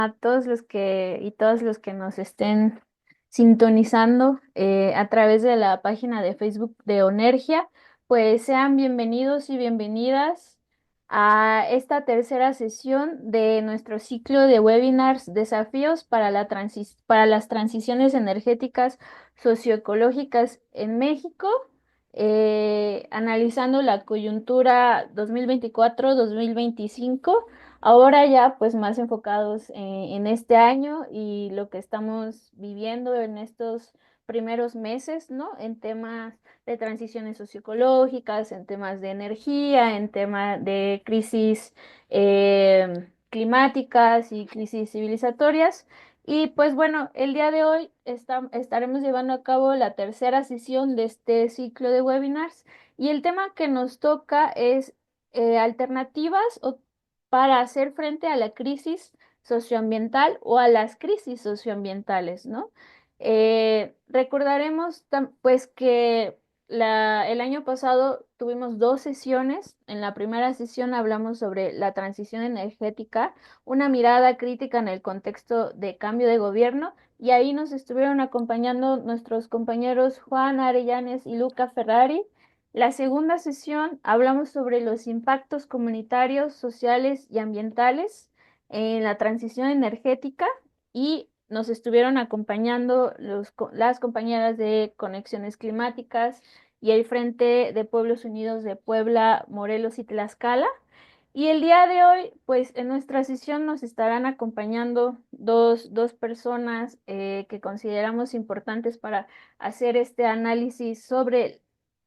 A todos los que y todos los que nos estén sintonizando a través de la página de Facebook de Onergia, pues sean bienvenidos y bienvenidas a esta tercera sesión de nuestro ciclo de webinars Desafíos para para las transiciones energéticas socioecológicas en México, analizando la coyuntura 2024-2025. Ahora ya pues más enfocados en este año y lo que estamos viviendo en estos primeros meses, ¿no? En temas de transiciones socioecológicas, en temas de energía, en temas de crisis climáticas y crisis civilizatorias. Y pues bueno, el día de hoy estaremos llevando a cabo la tercera sesión de este ciclo de webinars y el tema que nos toca es alternativas o para hacer frente a la crisis socioambiental o a las crisis socioambientales, ¿no? Recordaremos pues que el año pasado tuvimos dos sesiones. En la primera sesión hablamos sobre la transición energética, una mirada crítica en el contexto de cambio de gobierno, y ahí nos estuvieron acompañando nuestros compañeros Juan Arellanes y Luca Ferrari. La segunda sesión hablamos sobre los impactos comunitarios, sociales y ambientales en la transición energética y nos estuvieron acompañando las compañeras de Conexiones Climáticas y el Frente de Pueblos Unidos de Puebla, Morelos y Tlaxcala. Y el día de hoy, pues en nuestra sesión nos estarán acompañando dos personas que consideramos importantes para hacer este análisis sobre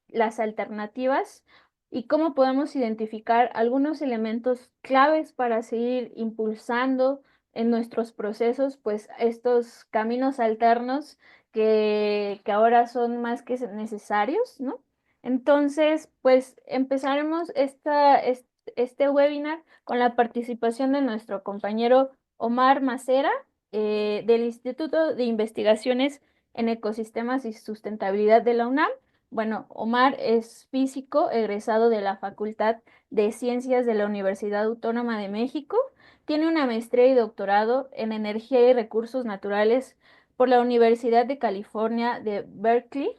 las alternativas y cómo podemos identificar algunos elementos claves para seguir impulsando en nuestros procesos, pues estos caminos alternos que ahora son más que necesarios, ¿no? Entonces, pues empezaremos este webinar con la participación de nuestro compañero Omar Macera, del Instituto de Investigaciones en Ecosistemas y Sustentabilidad de la UNAM. Bueno, Omar es físico egresado de la Facultad de Ciencias de la Universidad Autónoma de México. Tiene una maestría y doctorado en Energía y Recursos Naturales por la Universidad de California de Berkeley.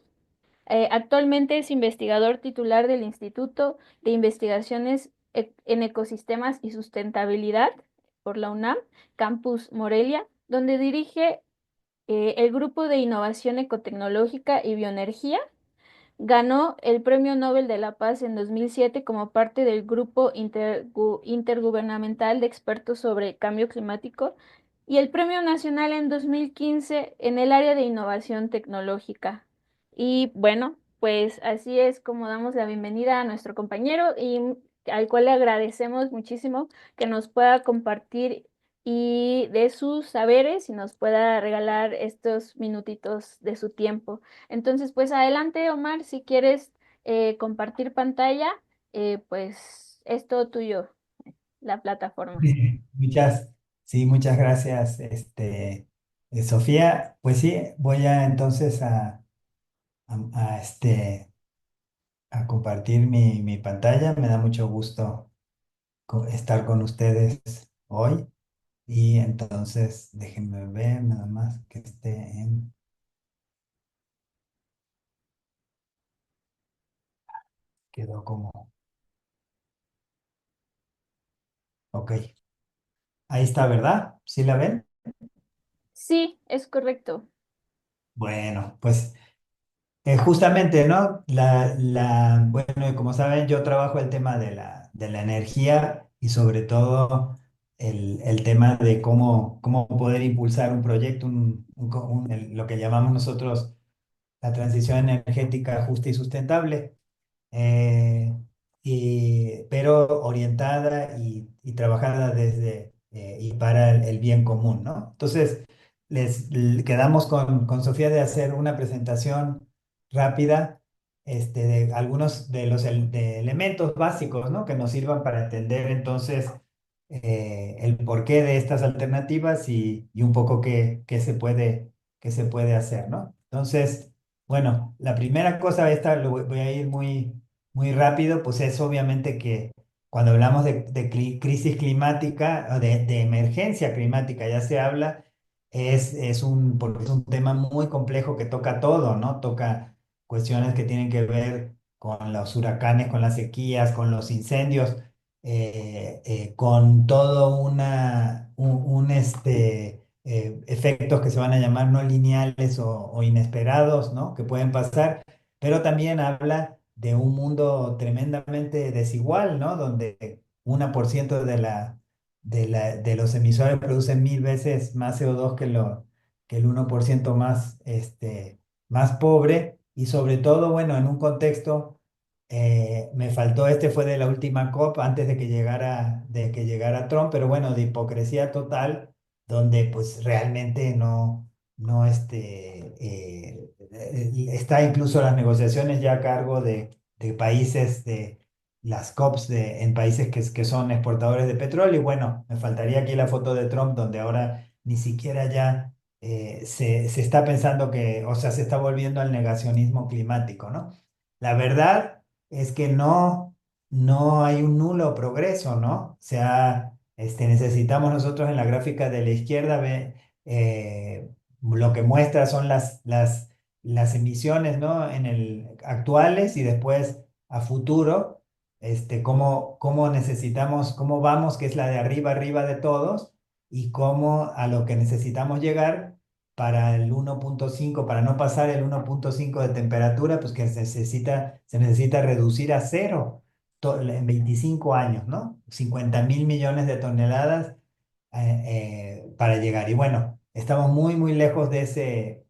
Actualmente es investigador titular del Instituto de Investigaciones en Ecosistemas y Sustentabilidad por la UNAM, Campus Morelia, donde dirige el Grupo de Innovación Ecotecnológica y Bioenergía. Ganó el Premio Nobel de la Paz en 2007 como parte del Grupo Intergubernamental de Expertos sobre Cambio Climático y el Premio Nacional en 2015 en el área de innovación tecnológica. Y bueno, pues así es como damos la bienvenida a nuestro compañero y al cual le agradecemos muchísimo que nos pueda compartir y de sus saberes y nos pueda regalar estos minutitos de su tiempo. Entonces, pues adelante, Omar, si quieres compartir pantalla, pues es todo tuyo, la plataforma. Muchas, sí, muchas gracias, Sofía. Pues sí, voy a entonces a compartir mi pantalla. Me da mucho gusto estar con ustedes hoy. Y entonces déjenme ver nada más que esté quedó como, ok. Ahí está, ¿verdad? ¿Sí la ven? Sí, es correcto. Bueno, pues justamente, ¿no? Bueno, como saben, yo trabajo el tema de la energía y sobre todo el tema de cómo poder impulsar un proyecto, lo que llamamos nosotros la transición energética justa y sustentable, eh, pero orientada y trabajada desde y para el bien común, ¿no? Entonces, quedamos con Sofía de hacer una presentación rápida de algunos de de elementos básicos, ¿no? Que nos sirvan para entender entonces el porqué de estas alternativas y un poco qué se puede hacer, ¿no? Entonces, bueno, la primera cosa, esta voy a ir muy rápido, pues es obviamente que cuando hablamos de crisis climática, o de emergencia climática, ya se habla, porque es un tema muy complejo que toca todo, ¿no? Toca cuestiones que tienen que ver con los huracanes, con las sequías, con los incendios, con todo efectos que se van a llamar no lineales o inesperados, ¿no? Que pueden pasar, pero también habla de un mundo tremendamente desigual, ¿no? Donde 1% de los emisores producen 1000 veces más CO2 que el 1% más pobre, y sobre todo, bueno, en un contexto, me faltó, este fue de la última COP antes de que llegara Trump, pero bueno, de hipocresía total, donde pues realmente no está incluso las negociaciones ya a cargo de países, de las COPs en países que son exportadores de petróleo. Y bueno, me faltaría aquí la foto de Trump, donde ahora ni siquiera ya se está pensando o sea, se está volviendo al negacionismo climático, ¿no? La verdad es que no hay un nulo progreso, ¿no? O sea, necesitamos nosotros en la gráfica de la izquierda, lo que muestra son las emisiones, ¿no? Actuales y después a futuro, cómo necesitamos, cómo vamos, que es la de arriba, arriba de todos, y cómo a lo que necesitamos llegar para el 1,5, para no pasar el 1,5 de temperatura, pues que se necesita reducir a cero en 25 años, ¿no? 50.000 millones de toneladas para llegar. Y bueno, estamos muy, muy lejos de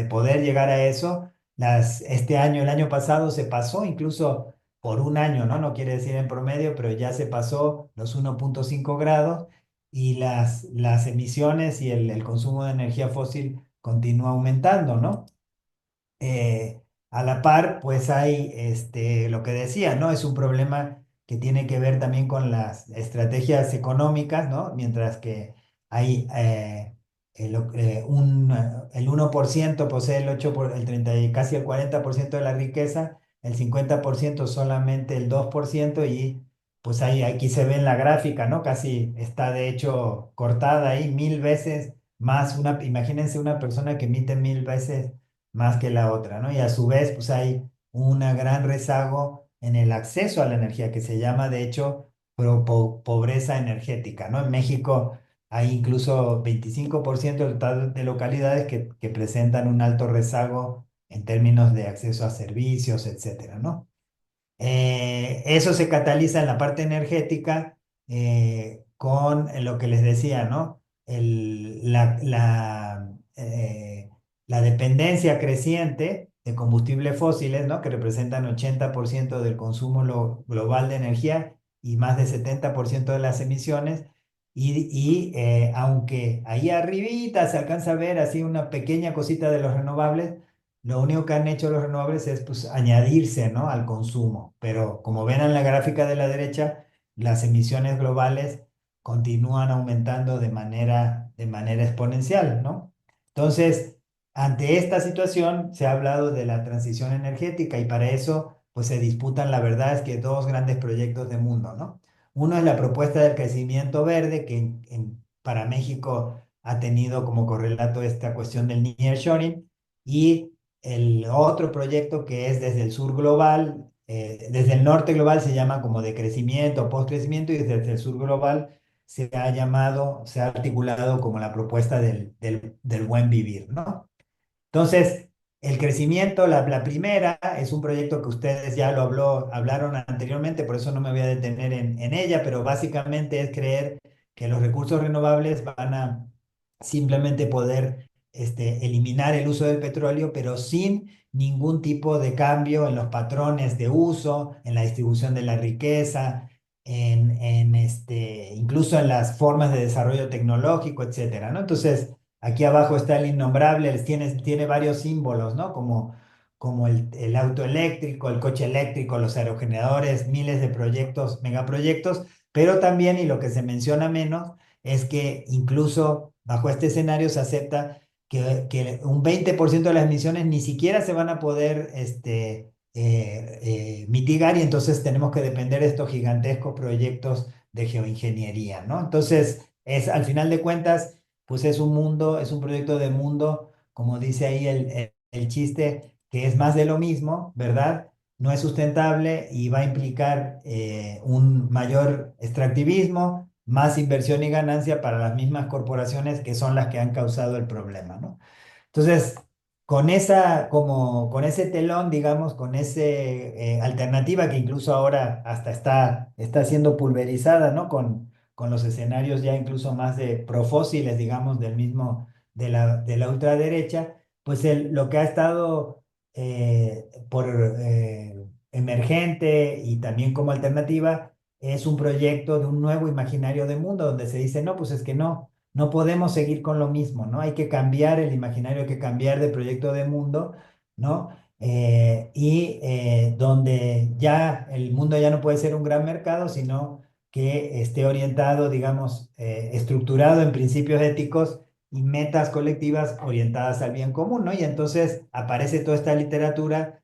poder llegar a eso. El año pasado se pasó incluso por un año, ¿no? No quiere decir en promedio, pero ya se pasó los 1,5 grados, y las emisiones y el consumo de energía fósil continúa aumentando, ¿no? A la par, pues hay lo que decía, ¿no? Es un problema que tiene que ver también con las estrategias económicas, ¿no? Mientras que hay el 1% posee el 30 y casi el 40% de la riqueza, el 50% solamente el 2%, y pues ahí aquí se ve en la gráfica, ¿no? Casi está de hecho cortada ahí 1000 veces más. Imagínense una persona que emite 1000 veces más que la otra, ¿no? Y a su vez, pues hay una gran rezago en el acceso a la energía, que se llama, de hecho, pobreza energética, ¿no? En México hay incluso 25% del total de localidades que presentan un alto rezago en términos de acceso a servicios, etcétera, ¿no? Eso se cataliza en la parte energética, con lo que les decía, ¿no? La dependencia creciente de combustibles fósiles, ¿no? Que representan 80% del consumo global de energía y más de 70% de las emisiones. Y aunque ahí arribita se alcanza a ver así una pequeña cosita de los renovables, lo único que han hecho los renovables es pues añadirse, ¿no? Al consumo. Pero como ven en la gráfica de la derecha, las emisiones globales continúan aumentando de manera exponencial, ¿no? Entonces, ante esta situación se ha hablado de la transición energética, y para eso pues se disputan, la verdad es que dos grandes proyectos de mundo, ¿no? Uno es la propuesta del crecimiento verde, que para México ha tenido como correlato esta cuestión del nearshoring, y el otro proyecto que es desde el sur global, desde el norte global se llama como de crecimiento, post-crecimiento, y desde el sur global se ha articulado como la propuesta del buen vivir, ¿no? Entonces, el crecimiento, la primera, es un proyecto que ustedes ya hablaron anteriormente, por eso no me voy a detener en ella, pero básicamente es creer que los recursos renovables van a simplemente poder eliminar el uso del petróleo, pero sin ningún tipo de cambio en los patrones de uso, en la distribución de la riqueza, incluso en las formas de desarrollo tecnológico, etcétera, ¿no? Entonces, aquí abajo está el innombrable, tiene varios símbolos, ¿no? Como el auto eléctrico, el coche eléctrico, los aerogeneradores, miles de proyectos, megaproyectos, pero también, y lo que se menciona menos, es que incluso bajo este escenario se acepta que un 20% de las emisiones ni siquiera se van a poder mitigar y entonces tenemos que depender de estos gigantescos proyectos de geoingeniería, ¿no? Entonces, al final de cuentas, pues es un mundo, es un proyecto de mundo, como dice ahí el chiste, que es más de lo mismo, ¿verdad? No es sustentable y va a implicar un mayor extractivismo, más inversión y ganancia para las mismas corporaciones que son las que han causado el problema, ¿no? Entonces, con ese telón, digamos, con ese alternativa que incluso ahora hasta está siendo pulverizada, ¿no? Con los escenarios ya incluso más de profósiles, digamos, de la ultraderecha, pues lo que ha estado por emergente y también como alternativa es un proyecto de un nuevo imaginario de mundo donde se dice, no, pues es que no podemos seguir con lo mismo, ¿no? Hay que cambiar el imaginario, hay que cambiar de proyecto de mundo, ¿no? Donde ya el mundo ya no puede ser un gran mercado, sino que esté orientado, digamos, estructurado en principios éticos y metas colectivas orientadas al bien común, ¿no? Y entonces aparece toda esta literatura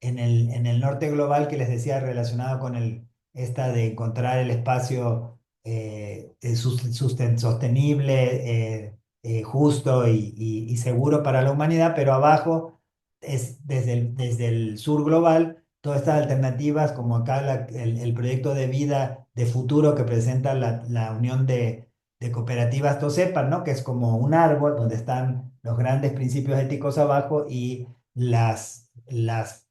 en el norte global que les decía relacionado con esta de encontrar el espacio sostenible, justo y seguro para la humanidad, pero abajo es desde el sur global, todas estas alternativas, como acá el proyecto de vida de futuro que presenta la Unión de Cooperativas TOCEPA, ¿no? Que es como un árbol donde están los grandes principios éticos abajo y las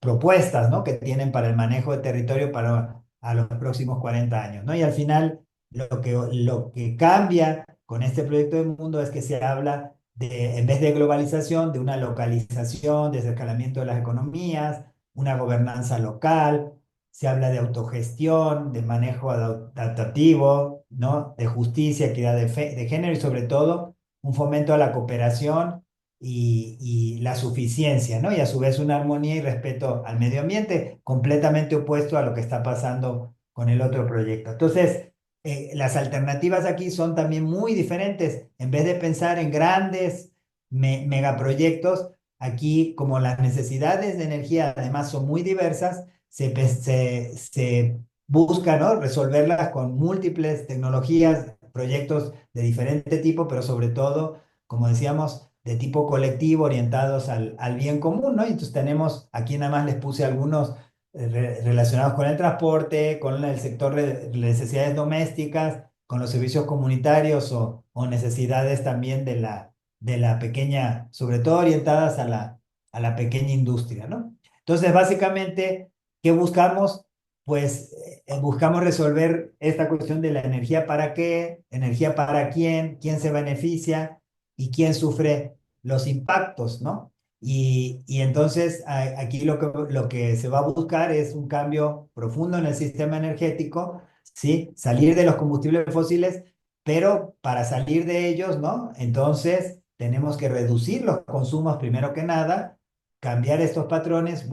propuestas, ¿no? que tienen para el manejo de territorio para a los próximos 40 años, ¿no? Y al final lo que cambia con este proyecto de mundo es que se habla en vez de globalización, de una localización, de escalamiento de las economías, una gobernanza local, se habla de autogestión, de manejo adaptativo, ¿no? De justicia, equidad de género y sobre todo un fomento a la cooperación y la suficiencia, ¿no? Y a su vez una armonía y respeto al medio ambiente, completamente opuesto a lo que está pasando con el otro proyecto. Entonces, las alternativas aquí son también muy diferentes. En vez de pensar en grandes megaproyectos, aquí como las necesidades de energía además son muy diversas, se busca, ¿no? resolverlas con múltiples tecnologías, proyectos de diferente tipo, pero sobre todo, como decíamos, de tipo colectivo, orientados al bien común, ¿no? Y entonces tenemos, aquí nada más les puse algunos relacionados con el transporte, con el sector de necesidades domésticas, con los servicios comunitarios o necesidades también de la pequeña, sobre todo orientadas a la pequeña industria, ¿no? Entonces, básicamente, ¿qué buscamos? Pues buscamos resolver esta cuestión de la energía para qué, energía para quién se beneficia y quién sufre los impactos, ¿no? Y entonces aquí lo que se va a buscar es un cambio profundo en el sistema energético, ¿sí? Salir de los combustibles fósiles, pero para salir de ellos, ¿no? Entonces tenemos que reducir los consumos primero que nada, cambiar estos patrones,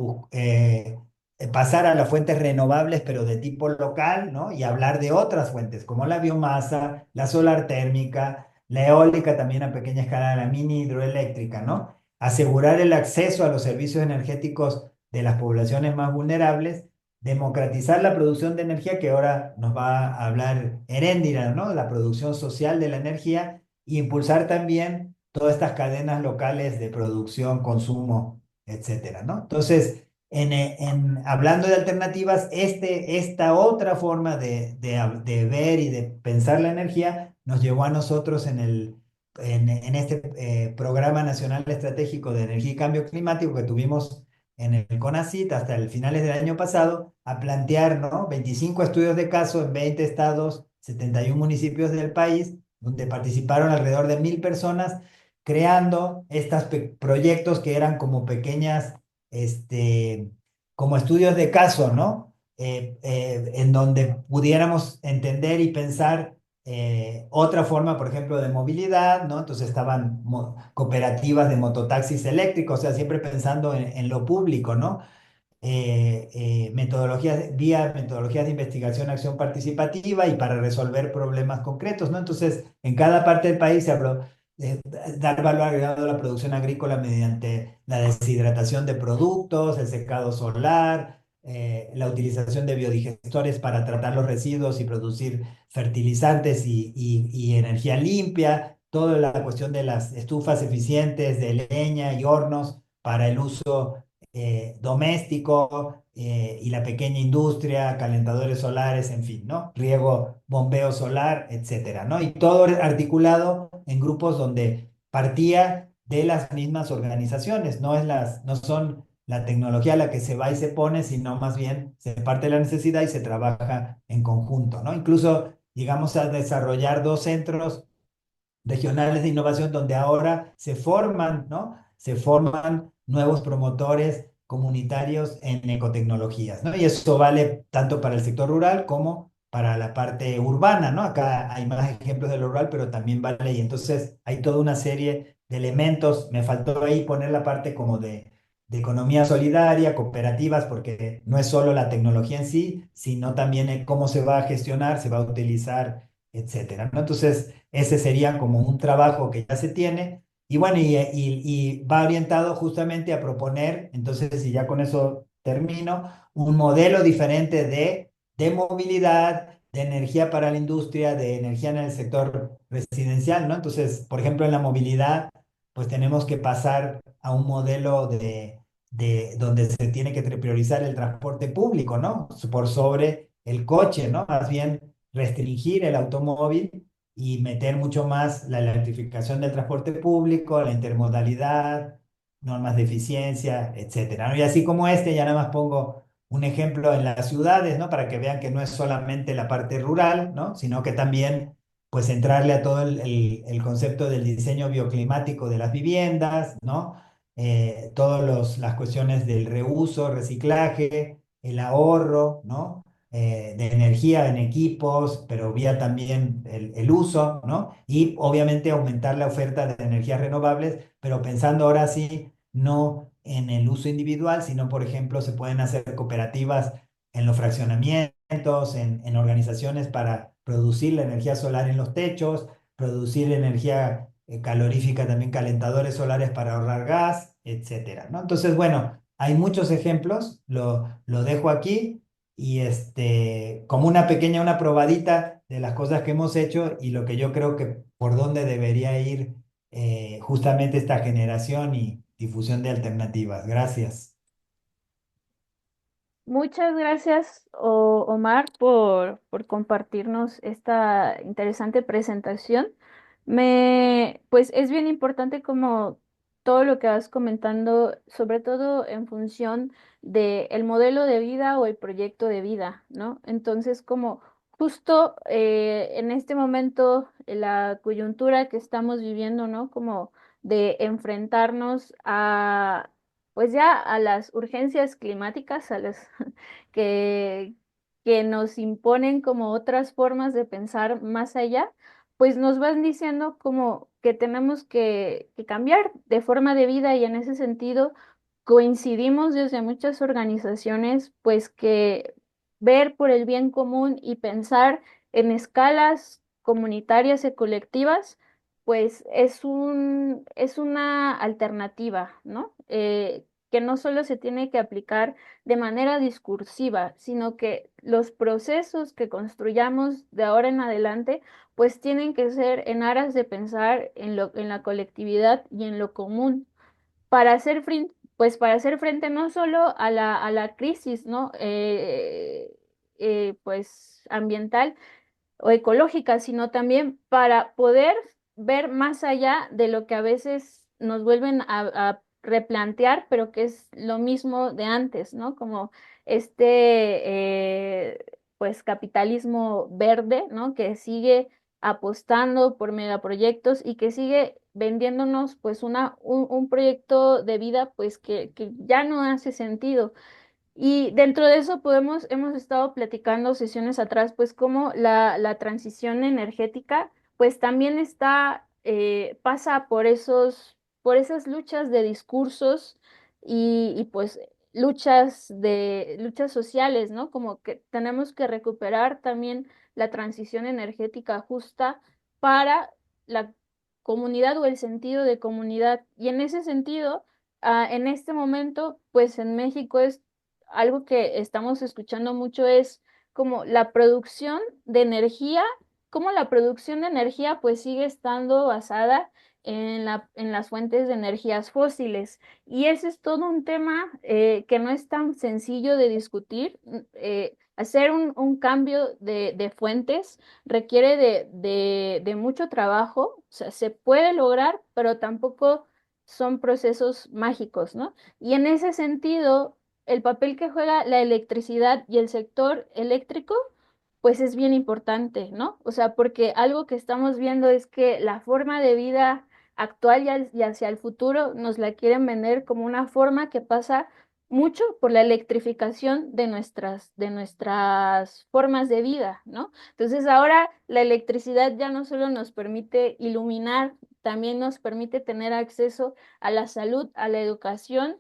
pasar a las fuentes renovables, pero de tipo local, ¿no? Y hablar de otras fuentes, como la biomasa, la solar térmica, la eólica también a pequeña escala, la mini hidroeléctrica, ¿no? Asegurar el acceso a los servicios energéticos de las poblaciones más vulnerables, democratizar la producción de energía, que ahora nos va a hablar Heréndira, ¿no? La producción social de la energía, e impulsar también todas estas cadenas locales de producción, consumo, etcétera, ¿no? Entonces, hablando de alternativas, esta otra forma de ver y de pensar la energía nos llevó a nosotros en este Programa Nacional Estratégico de Energía y Cambio Climático que tuvimos en el CONACYT hasta el finales del año pasado, a plantear, ¿no? 25 estudios de caso en 20 estados, 71 municipios del país, donde participaron alrededor de 1.000 personas, creando estos proyectos que eran como pequeñas, como estudios de caso, ¿no? En donde pudiéramos entender y pensar otra forma, por ejemplo, de movilidad, ¿no? Entonces estaban cooperativas de mototaxis eléctricos, o sea, siempre pensando en lo público, ¿no? Metodologías de investigación, acción participativa y para resolver problemas concretos, ¿no? Entonces, en cada parte del país se habló. eh, dar valor agregado a la producción agrícola mediante la deshidratación de productos, el secado solar, la utilización de biodigestores para tratar los residuos y producir fertilizantes y energía limpia, toda la cuestión de las estufas eficientes de leña y hornos para el uso doméstico y la pequeña industria, calentadores solares, en fin, ¿no? Riego, bombeo solar, etcétera, ¿no? Y todo articulado en grupos donde partía de las mismas organizaciones, no son la tecnología la que se va y se pone, sino más bien se parte de la necesidad y se trabaja en conjunto, ¿no? Incluso llegamos a desarrollar dos centros regionales de innovación donde ahora se forman, ¿no? Se forman nuevos promotores comunitarios en ecotecnologías, ¿no? Y eso vale tanto para el sector rural como para la parte urbana, ¿no? Acá hay más ejemplos de lo rural, pero también vale. Y entonces hay toda una serie de elementos. Me faltó ahí poner la parte como de economía solidaria, cooperativas, porque no es solo la tecnología en sí, sino también cómo se va a gestionar, se va a utilizar, etcétera, ¿no? Entonces, ese sería como un trabajo que ya se tiene y bueno, y va orientado justamente a proponer, entonces, y ya con eso termino, un modelo diferente de movilidad, de energía para la industria, de energía en el sector residencial, ¿no? Entonces, por ejemplo, en la movilidad, pues tenemos que pasar a un modelo de donde se tiene que priorizar el transporte público, ¿no? Por sobre el coche, ¿no? Más bien restringir el automóvil y meter mucho más la electrificación del transporte público, la intermodalidad, normas de eficiencia, etcétera, ¿no? Y así como este, ya nada más pongo un ejemplo en las ciudades, ¿no? Para que vean que no es solamente la parte rural, ¿no? Sino que también, pues, entrarle a todo el concepto del diseño bioclimático de las viviendas, ¿no? Todas las cuestiones del reuso, reciclaje, el ahorro, ¿no? De energía en equipos, pero vía también el uso, ¿no? Y obviamente aumentar la oferta de energías renovables, pero pensando ahora sí, no en el uso individual, sino, por ejemplo, se pueden hacer cooperativas en los fraccionamientos, en organizaciones para producir la energía solar en los techos, producir energía calorífica, también calentadores solares para ahorrar gas, etcétera, ¿no? Entonces, bueno, hay muchos ejemplos, lo dejo aquí y como una pequeña, una probadita de las cosas que hemos hecho y lo que yo creo que por dónde debería ir justamente esta generación y difusión de alternativas. Gracias. Muchas gracias, Omar, por compartirnos esta interesante presentación. Pues es bien importante como todo lo que vas comentando, sobre todo en función de el modelo de vida o el proyecto de vida, ¿no? Entonces, como justo en este momento, la coyuntura que estamos viviendo, ¿no? Como de enfrentarnos a pues ya a las urgencias climáticas, a las que, que nos imponen como otras formas de pensar más allá, pues nos van diciendo como que tenemos que cambiar de forma de vida y en ese sentido coincidimos desde muchas organizaciones, pues que ver por el bien común y pensar en escalas comunitarias y colectivas pues es una alternativa, ¿no? Que no solo se tiene que aplicar de manera discursiva, sino que los procesos que construyamos de ahora en adelante, pues tienen que ser en aras de pensar en la colectividad y en lo común para hacer frente, pues para hacer frente no solo a la crisis, ¿no? Pues ambiental, o ecológica, sino también para poder ver más allá de lo que a veces nos vuelven a replantear, pero que es lo mismo de antes, ¿no? Como pues capitalismo verde, ¿no? Que sigue apostando por megaproyectos y que sigue vendiéndonos pues un proyecto de vida pues que ya no hace sentido. Y dentro de eso hemos estado platicando sesiones atrás, pues cómo la transición energética, pues también pasa por esas luchas de discursos pues luchas sociales, ¿no? Como que tenemos que recuperar también la transición energética justa para la comunidad o el sentido de comunidad. Y en ese sentido, en este momento, pues en México es algo que estamos escuchando mucho es como la producción de energía, como la producción de energía pues sigue estando basada en las fuentes de energías fósiles. Y ese es todo un tema que no es tan sencillo de discutir. Hacer un cambio de fuentes requiere de mucho trabajo, o sea, se puede lograr, pero tampoco son procesos mágicos, ¿no? Y en ese sentido, el papel que juega la electricidad y el sector eléctrico, pues es bien importante, ¿no? O sea, porque algo que estamos viendo es que la forma de vida actual y hacia el futuro nos la quieren vender como una forma que pasa mucho por la electrificación de nuestras formas de vida, ¿no? Entonces ahora la electricidad ya no solo nos permite iluminar, también nos permite tener acceso a la salud, a la educación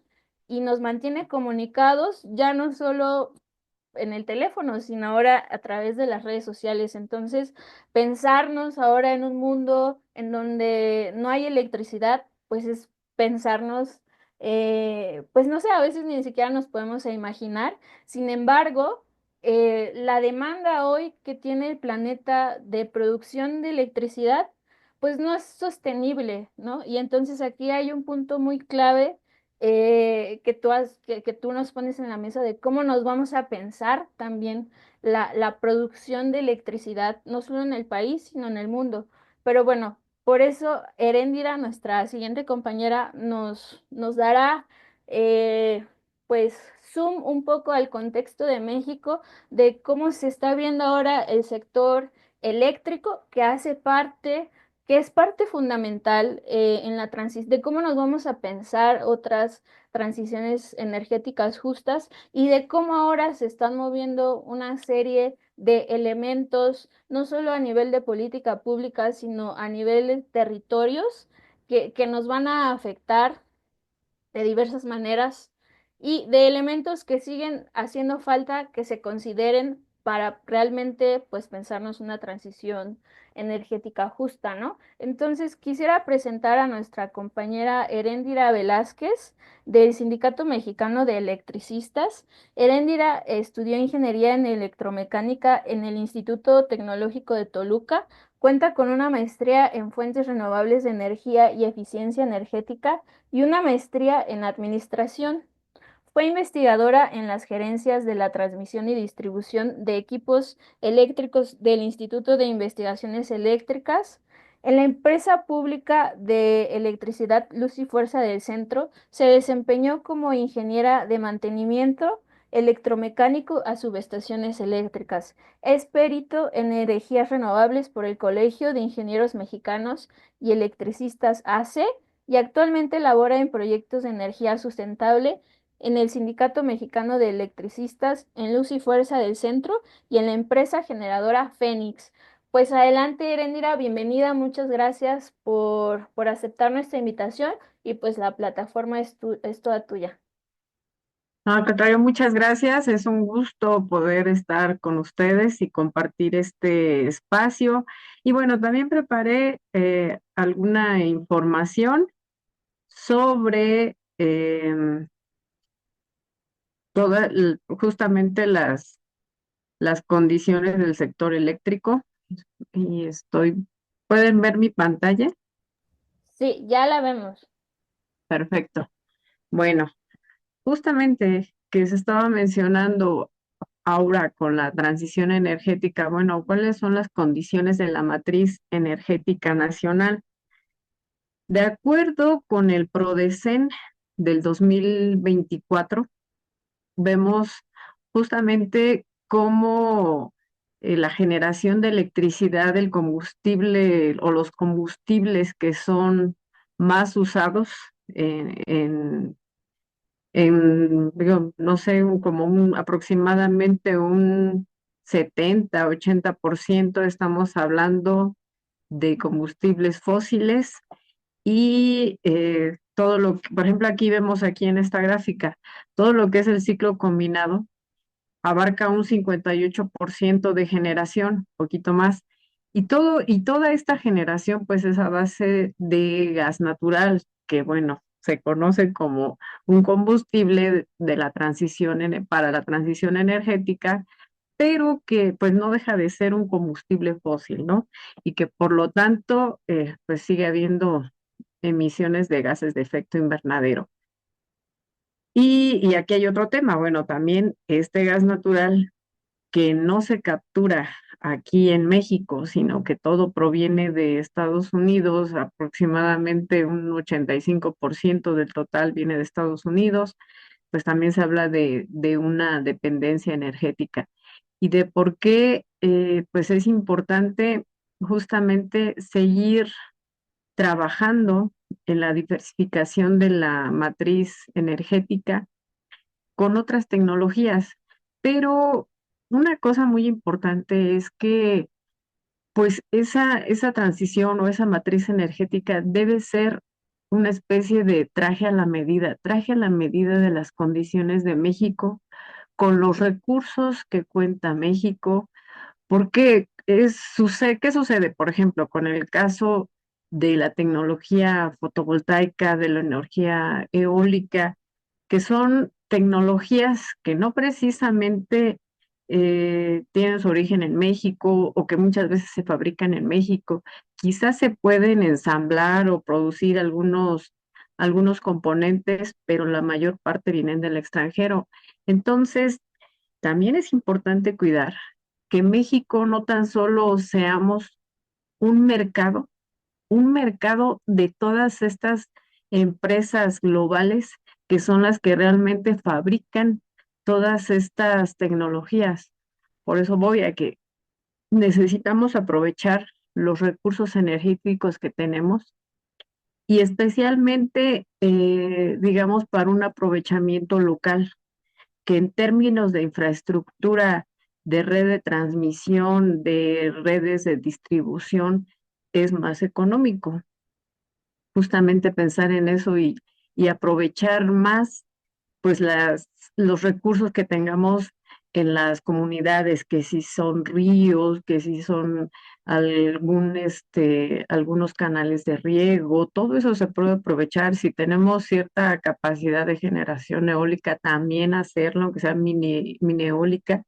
y nos mantiene comunicados ya no solo en el teléfono, sino ahora a través de las redes sociales. Entonces, pensarnos ahora en un mundo en donde no hay electricidad, pues es pensarnos, pues no sé, a veces ni siquiera nos podemos imaginar. Sin embargo, la demanda hoy que tiene el planeta de producción de electricidad, pues no es sostenible, ¿no? Y entonces aquí hay un punto muy clave que tú nos pones en la mesa de cómo nos vamos a pensar también la producción de electricidad, no solo en el país, sino en el mundo. Pero bueno, por eso Heréndira, nuestra siguiente compañera, nos dará pues zoom un poco al contexto de México, de cómo se está viendo ahora el sector eléctrico que hace parte que es parte fundamental en la transición, de cómo nos vamos a pensar otras transiciones energéticas justas y de cómo ahora se están moviendo una serie de elementos, no solo a nivel de política pública, sino a nivel de territorios que nos van a afectar de diversas maneras y de elementos que siguen haciendo falta que se consideren para realmente pues pensarnos una transición energética justa, ¿no? Entonces quisiera presentar a nuestra compañera Heréndira Velázquez del Sindicato Mexicano de Electricistas. Heréndira estudió ingeniería en electromecánica en el Instituto Tecnológico de Toluca. Cuenta con una maestría en fuentes renovables de energía y eficiencia energética y una maestría en administración. Fue investigadora en las gerencias de la transmisión y distribución de equipos eléctricos del Instituto de Investigaciones Eléctricas. En la empresa pública de electricidad Luz y Fuerza del Centro se desempeñó como ingeniera de mantenimiento electromecánico a subestaciones eléctricas. Es perito en energías renovables por el Colegio de Ingenieros Mexicanos y Electricistas AC y actualmente labora en proyectos de energía sustentable en el Sindicato Mexicano de Electricistas, en Luz y Fuerza del Centro y en la empresa generadora Fénix. Pues adelante, Erendira, bienvenida, muchas gracias por aceptar nuestra invitación y pues la plataforma es toda tuya. No, al contrario, muchas gracias. Es un gusto poder estar con ustedes y compartir este espacio. Y bueno, también preparé alguna información sobre justamente las condiciones del sector eléctrico. Y ¿pueden ver mi pantalla? Sí, ya la vemos. Perfecto. Bueno, justamente que se estaba mencionando ahora con la transición energética, bueno, ¿cuáles son las condiciones de la matriz energética nacional? De acuerdo con el PRODECEN del 2024, vemos justamente cómo la generación de electricidad, el combustible o los combustibles que son más usados digo, no sé, aproximadamente un 70-80% estamos hablando de combustibles fósiles y todo por ejemplo, aquí vemos aquí en esta gráfica, todo lo que es el ciclo combinado abarca un 58% de generación, poquito más, y toda esta generación pues es a base de gas natural, que bueno, se conoce como un combustible de la transición para la transición energética, pero que pues no deja de ser un combustible fósil, ¿no? Y que por lo tanto pues sigue habiendo emisiones de gases de efecto invernadero. Y aquí hay otro tema, bueno, también este gas natural que no se captura aquí en México, sino que todo proviene de Estados Unidos, aproximadamente un 85% del total viene de Estados Unidos, pues también se habla de una dependencia energética y de por qué pues es importante justamente seguir trabajando en la diversificación de la matriz energética con otras tecnologías. Pero una cosa muy importante es que pues esa transición o esa matriz energética debe ser una especie de traje a la medida de las condiciones de México, con los recursos que cuenta México, porque ¿qué sucede, por ejemplo, con el caso de la tecnología fotovoltaica, de la energía eólica, que son tecnologías que no precisamente tienen su origen en México o que muchas veces se fabrican en México? Quizás se pueden ensamblar o producir algunos componentes, pero la mayor parte vienen del extranjero. Entonces, también es importante cuidar que México no tan solo seamos un mercado, un mercado de todas estas empresas globales que son las que realmente fabrican todas estas tecnologías. Por eso voy a que necesitamos aprovechar los recursos energéticos que tenemos y especialmente, digamos, para un aprovechamiento local que en términos de infraestructura, de red de transmisión, de redes de distribución, es más económico. Justamente pensar en eso y aprovechar más pues los recursos que tengamos en las comunidades, que si son ríos, que si son algunos canales de riego, todo eso se puede aprovechar. Si tenemos cierta capacidad de generación eólica, también hacerlo, aunque sea mini eólica,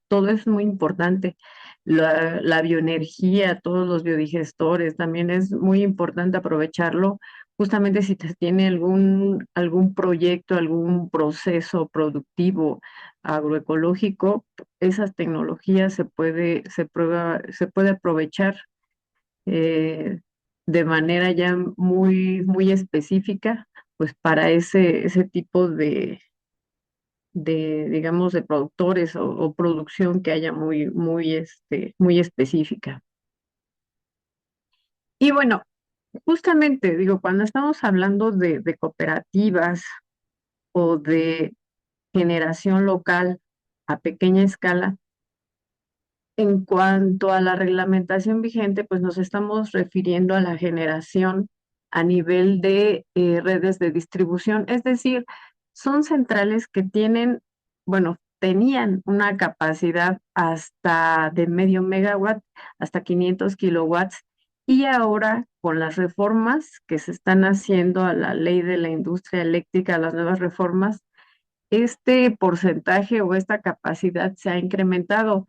todo es muy importante. La bioenergía, todos los biodigestores, también es muy importante aprovecharlo, justamente si se tiene algún proyecto, algún proceso productivo agroecológico, esas tecnologías se puede aprovechar eh, de manera ya muy específica, pues para ese tipo digamos, de productores o producción que haya muy específica. Y bueno, justamente, digo, cuando estamos hablando de cooperativas o de generación local a pequeña escala, en cuanto a la reglamentación vigente, pues nos estamos refiriendo a la generación a nivel de redes de distribución, es decir, son centrales que tienen, bueno, tenían una capacidad hasta de medio megawatt, hasta 500 kilowatts, y ahora con las reformas que se están haciendo a la ley de la industria eléctrica, las nuevas reformas, este porcentaje o esta capacidad se ha incrementado.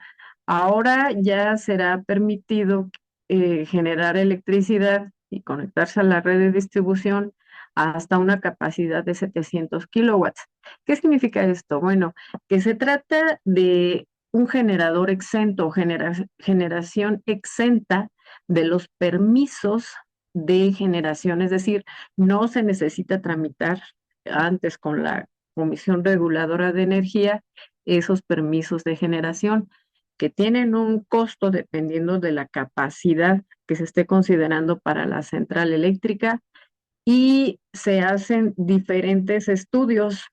Ahora ya será permitido generar electricidad y conectarse a la red de distribución hasta una capacidad de 700 kilowatts. ¿Qué significa esto? Bueno, que se trata de un generador exento, generación exenta de los permisos de generación, es decir, no se necesita tramitar antes con la Comisión Reguladora de Energía esos permisos de generación que tienen un costo dependiendo de la capacidad que se esté considerando para la central eléctrica y se hacen diferentes estudios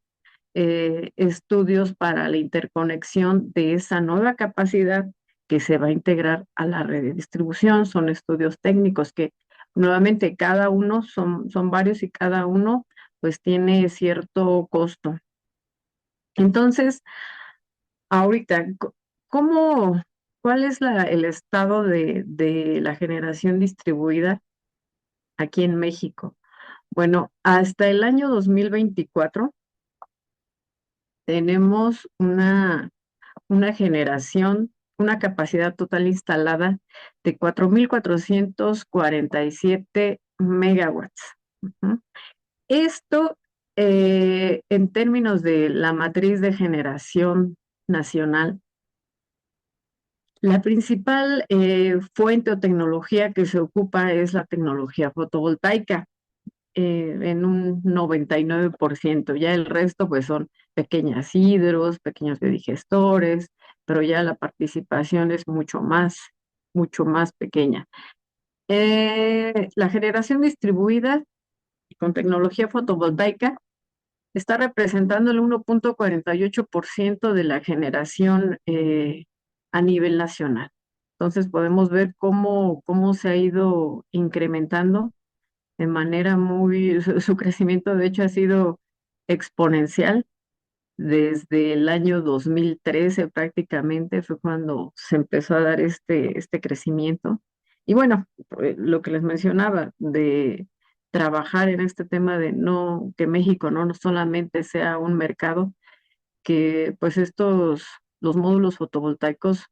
para la interconexión de esa nueva capacidad que se va a integrar a la red de distribución. Son estudios técnicos que nuevamente cada uno son varios y cada uno pues tiene cierto costo. Entonces, ahorita, ¿cómo? ¿Cuál es el estado de la generación distribuida aquí en México? Bueno, hasta el año 2024 tenemos una generación, una capacidad total instalada de 4.447 megawatts. Ujú. Esto, en términos de la matriz de generación nacional, la principal fuente o tecnología que se ocupa es la tecnología fotovoltaica, en un 99%. Ya el resto pues son pequeñas hidros, pequeños biodigestores, pero ya la participación es mucho más pequeña. La generación distribuida con tecnología fotovoltaica está representando el 1.48% de la generación a nivel nacional. Entonces podemos ver cómo se ha ido incrementando de manera su crecimiento de hecho ha sido exponencial. Desde el año 2013 prácticamente fue cuando se empezó a dar este crecimiento. Y bueno, lo que les mencionaba de trabajar en este tema de no, que México no solamente sea un mercado, que pues los módulos fotovoltaicos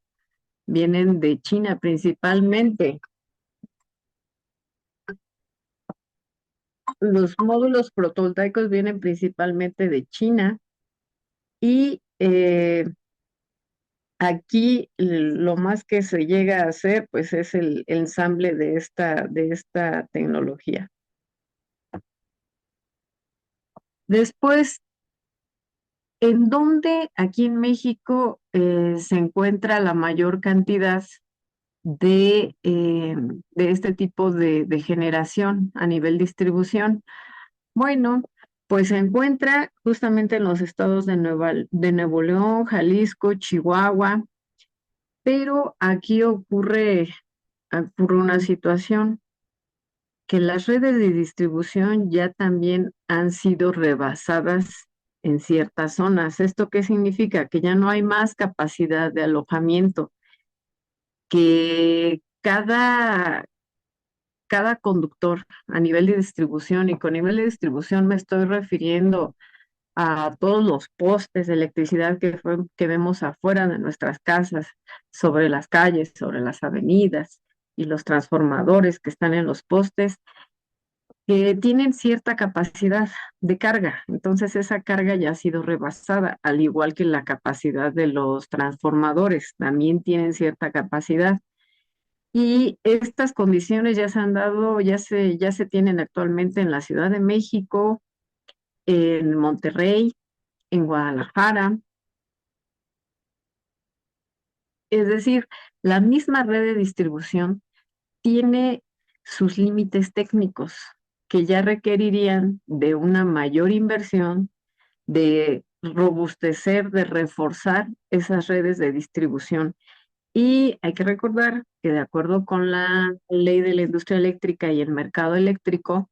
vienen de China principalmente. Los módulos fotovoltaicos vienen principalmente de China y aquí lo más que se llega a hacer pues es el ensamble de esta tecnología. Después, ¿en dónde aquí en México se encuentra la mayor cantidad de este tipo de generación a nivel distribución? Bueno, pues se encuentra justamente en los estados de Nuevo León, Jalisco, Chihuahua, pero aquí ocurre una situación que las redes de distribución ya también han sido rebasadas en ciertas zonas. ¿Esto qué significa? Que ya no hay más capacidad de alojamiento, que cada conductor a nivel de distribución, y con nivel de distribución me estoy refiriendo a todos los postes de electricidad que vemos afuera de nuestras casas, sobre las calles, sobre las avenidas, y los transformadores que están en los postes, que tienen cierta capacidad de carga. Entonces esa carga ya ha sido rebasada, al igual que la capacidad de los transformadores, también tienen cierta capacidad. Y estas condiciones ya se han dado, ya se tienen actualmente en la Ciudad de México, en Monterrey, en Guadalajara. Es decir, la misma red de distribución tiene sus límites técnicos que ya requerirían de una mayor inversión, de robustecer, de reforzar esas redes de distribución. Y hay que recordar que de acuerdo con la ley de la industria eléctrica y el mercado eléctrico,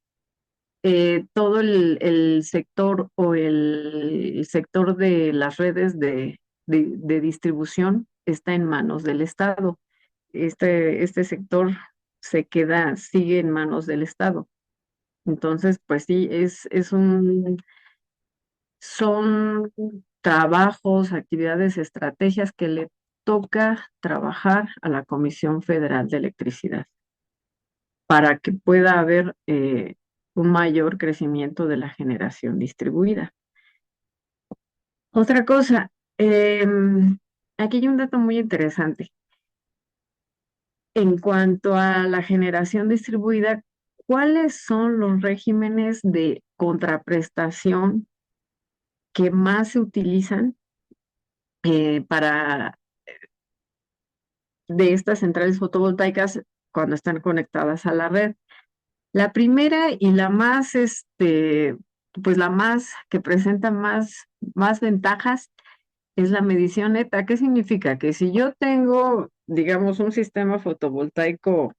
todo el sector o el sector de las redes de distribución está en manos del Estado. Este sector sigue en manos del Estado. Entonces, pues sí, son trabajos, actividades, estrategias que le toca trabajar a la Comisión Federal de Electricidad para que pueda haber un mayor crecimiento de la generación distribuida. Otra cosa, aquí hay un dato muy interesante. En cuanto a la generación distribuida, ¿cuáles son los regímenes de contraprestación que más se utilizan para de estas centrales fotovoltaicas cuando están conectadas a la red? La primera y la más, pues la más que presenta más ventajas es la medición neta. ¿Qué significa? Que si yo tengo, digamos, un sistema fotovoltaico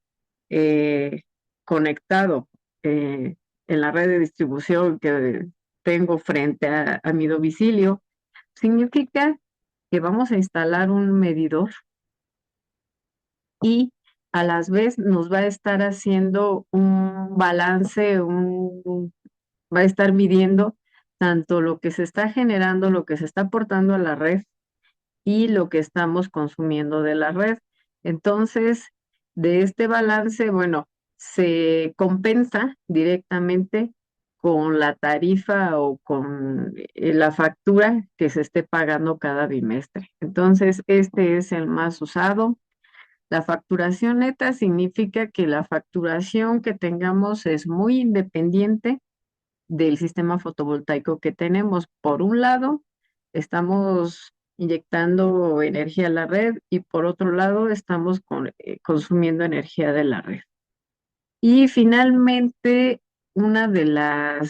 eh, conectado en la red de distribución que tengo frente a mi domicilio, significa que vamos a instalar un medidor y a la vez nos va a estar haciendo un balance, va a estar midiendo tanto lo que se está generando, lo que se está aportando a la red y lo que estamos consumiendo de la red. Entonces, de este balance, bueno, se compensa directamente con la tarifa o con la factura que se esté pagando cada bimestre. Entonces, este es el más usado. La facturación neta significa que la facturación que tengamos es muy independiente del sistema fotovoltaico que tenemos. Por un lado, estamos inyectando energía a la red y por otro lado, estamos consumiendo energía de la red. Y finalmente, la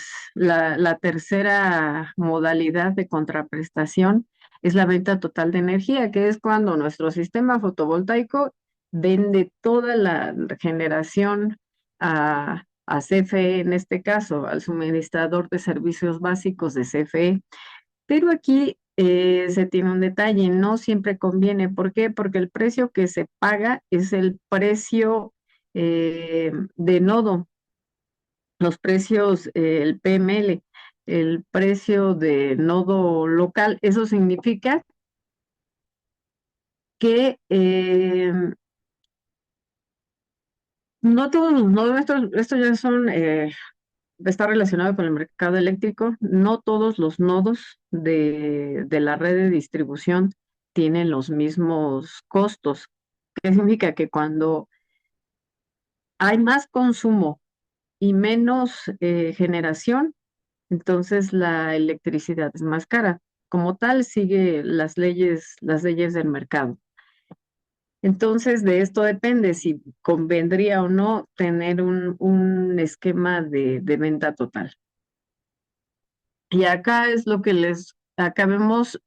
tercera modalidad de contraprestación es la venta total de energía, que es cuando nuestro sistema fotovoltaico vende toda la generación a CFE, en este caso, al suministrador de servicios básicos de CFE. Pero aquí se tiene un detalle, no siempre conviene. ¿Por qué? Porque el precio que se paga es el precio de nodo, los precios, el PML, el precio de nodo local. Eso significa que no todos los nodos, estos ya son, está relacionado con el mercado eléctrico, no todos los nodos de la red de distribución tienen los mismos costos. ¿Qué significa? Que cuando hay más consumo y menos generación, entonces la electricidad es más cara. Como tal, sigue las leyes del mercado. Entonces, de esto depende si convendría o no tener un esquema de venta total. Y acá es lo que acá vemos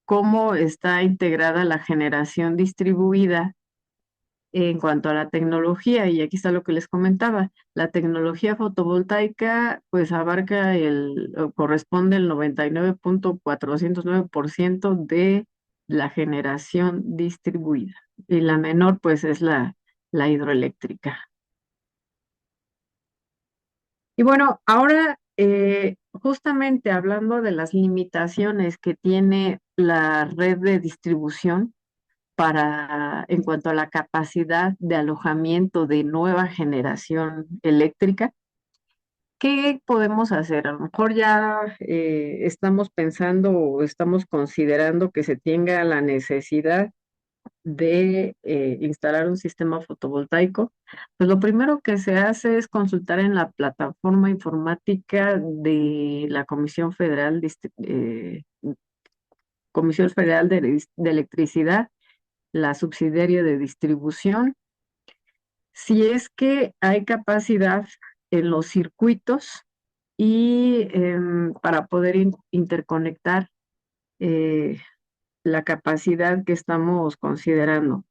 cómo está integrada la generación distribuida en cuanto a la tecnología, y aquí está lo que les comentaba. La tecnología fotovoltaica pues abarca o corresponde el 99.409% de la generación distribuida, y la menor pues es la hidroeléctrica. Y bueno, ahora justamente hablando de las limitaciones que tiene la red de distribución, en cuanto a la capacidad de alojamiento de nueva generación eléctrica, ¿qué podemos hacer? A lo mejor ya estamos pensando o estamos considerando que se tenga la necesidad de instalar un sistema fotovoltaico. Pues lo primero que se hace es consultar en la plataforma informática de la Comisión Federal de Electricidad, la subsidiaria de distribución, si es que hay capacidad en los circuitos y para poder interconectar eh, la capacidad que estamos considerando.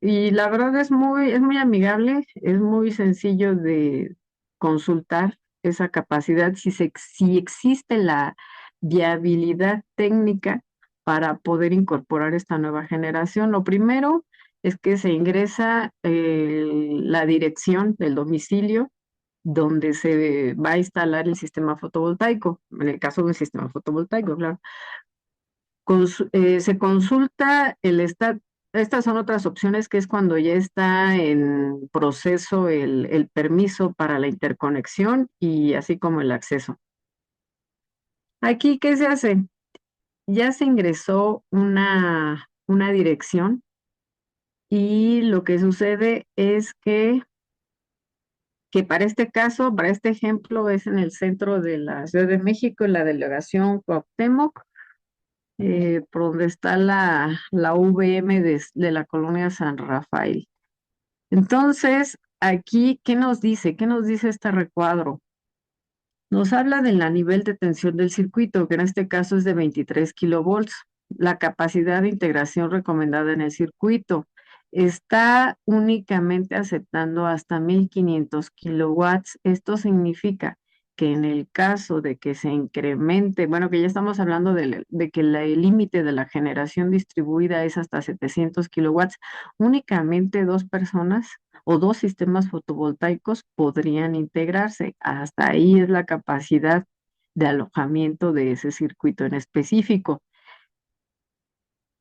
Y la verdad es muy amigable, es muy sencillo de consultar esa capacidad, si existe la viabilidad técnica para poder incorporar esta nueva generación. Lo primero es que se ingresa la dirección del domicilio donde se va a instalar el sistema fotovoltaico, en el caso de un sistema fotovoltaico, claro. Se consulta el estado. Estas son otras opciones, que es cuando ya está en proceso el permiso para la interconexión y así como el acceso. Aquí, ¿qué se hace? Ya se ingresó una dirección, y lo que sucede es que para este caso, para este ejemplo, es en el centro de la Ciudad de México, en la delegación Cuauhtémoc, por donde está la VM de la colonia San Rafael. Entonces, aquí, ¿qué nos dice? ¿Qué nos dice este recuadro? Nos habla del nivel de tensión del circuito, que en este caso es de 23 kilovolts. La capacidad de integración recomendada en el circuito está únicamente aceptando hasta 1500 kilowatts. Esto significa que en el caso de que se incremente, bueno, que ya estamos hablando de que el límite de la generación distribuida es hasta 700 kilowatts, únicamente dos personas o dos sistemas fotovoltaicos podrían integrarse. Hasta ahí es la capacidad de alojamiento de ese circuito en específico.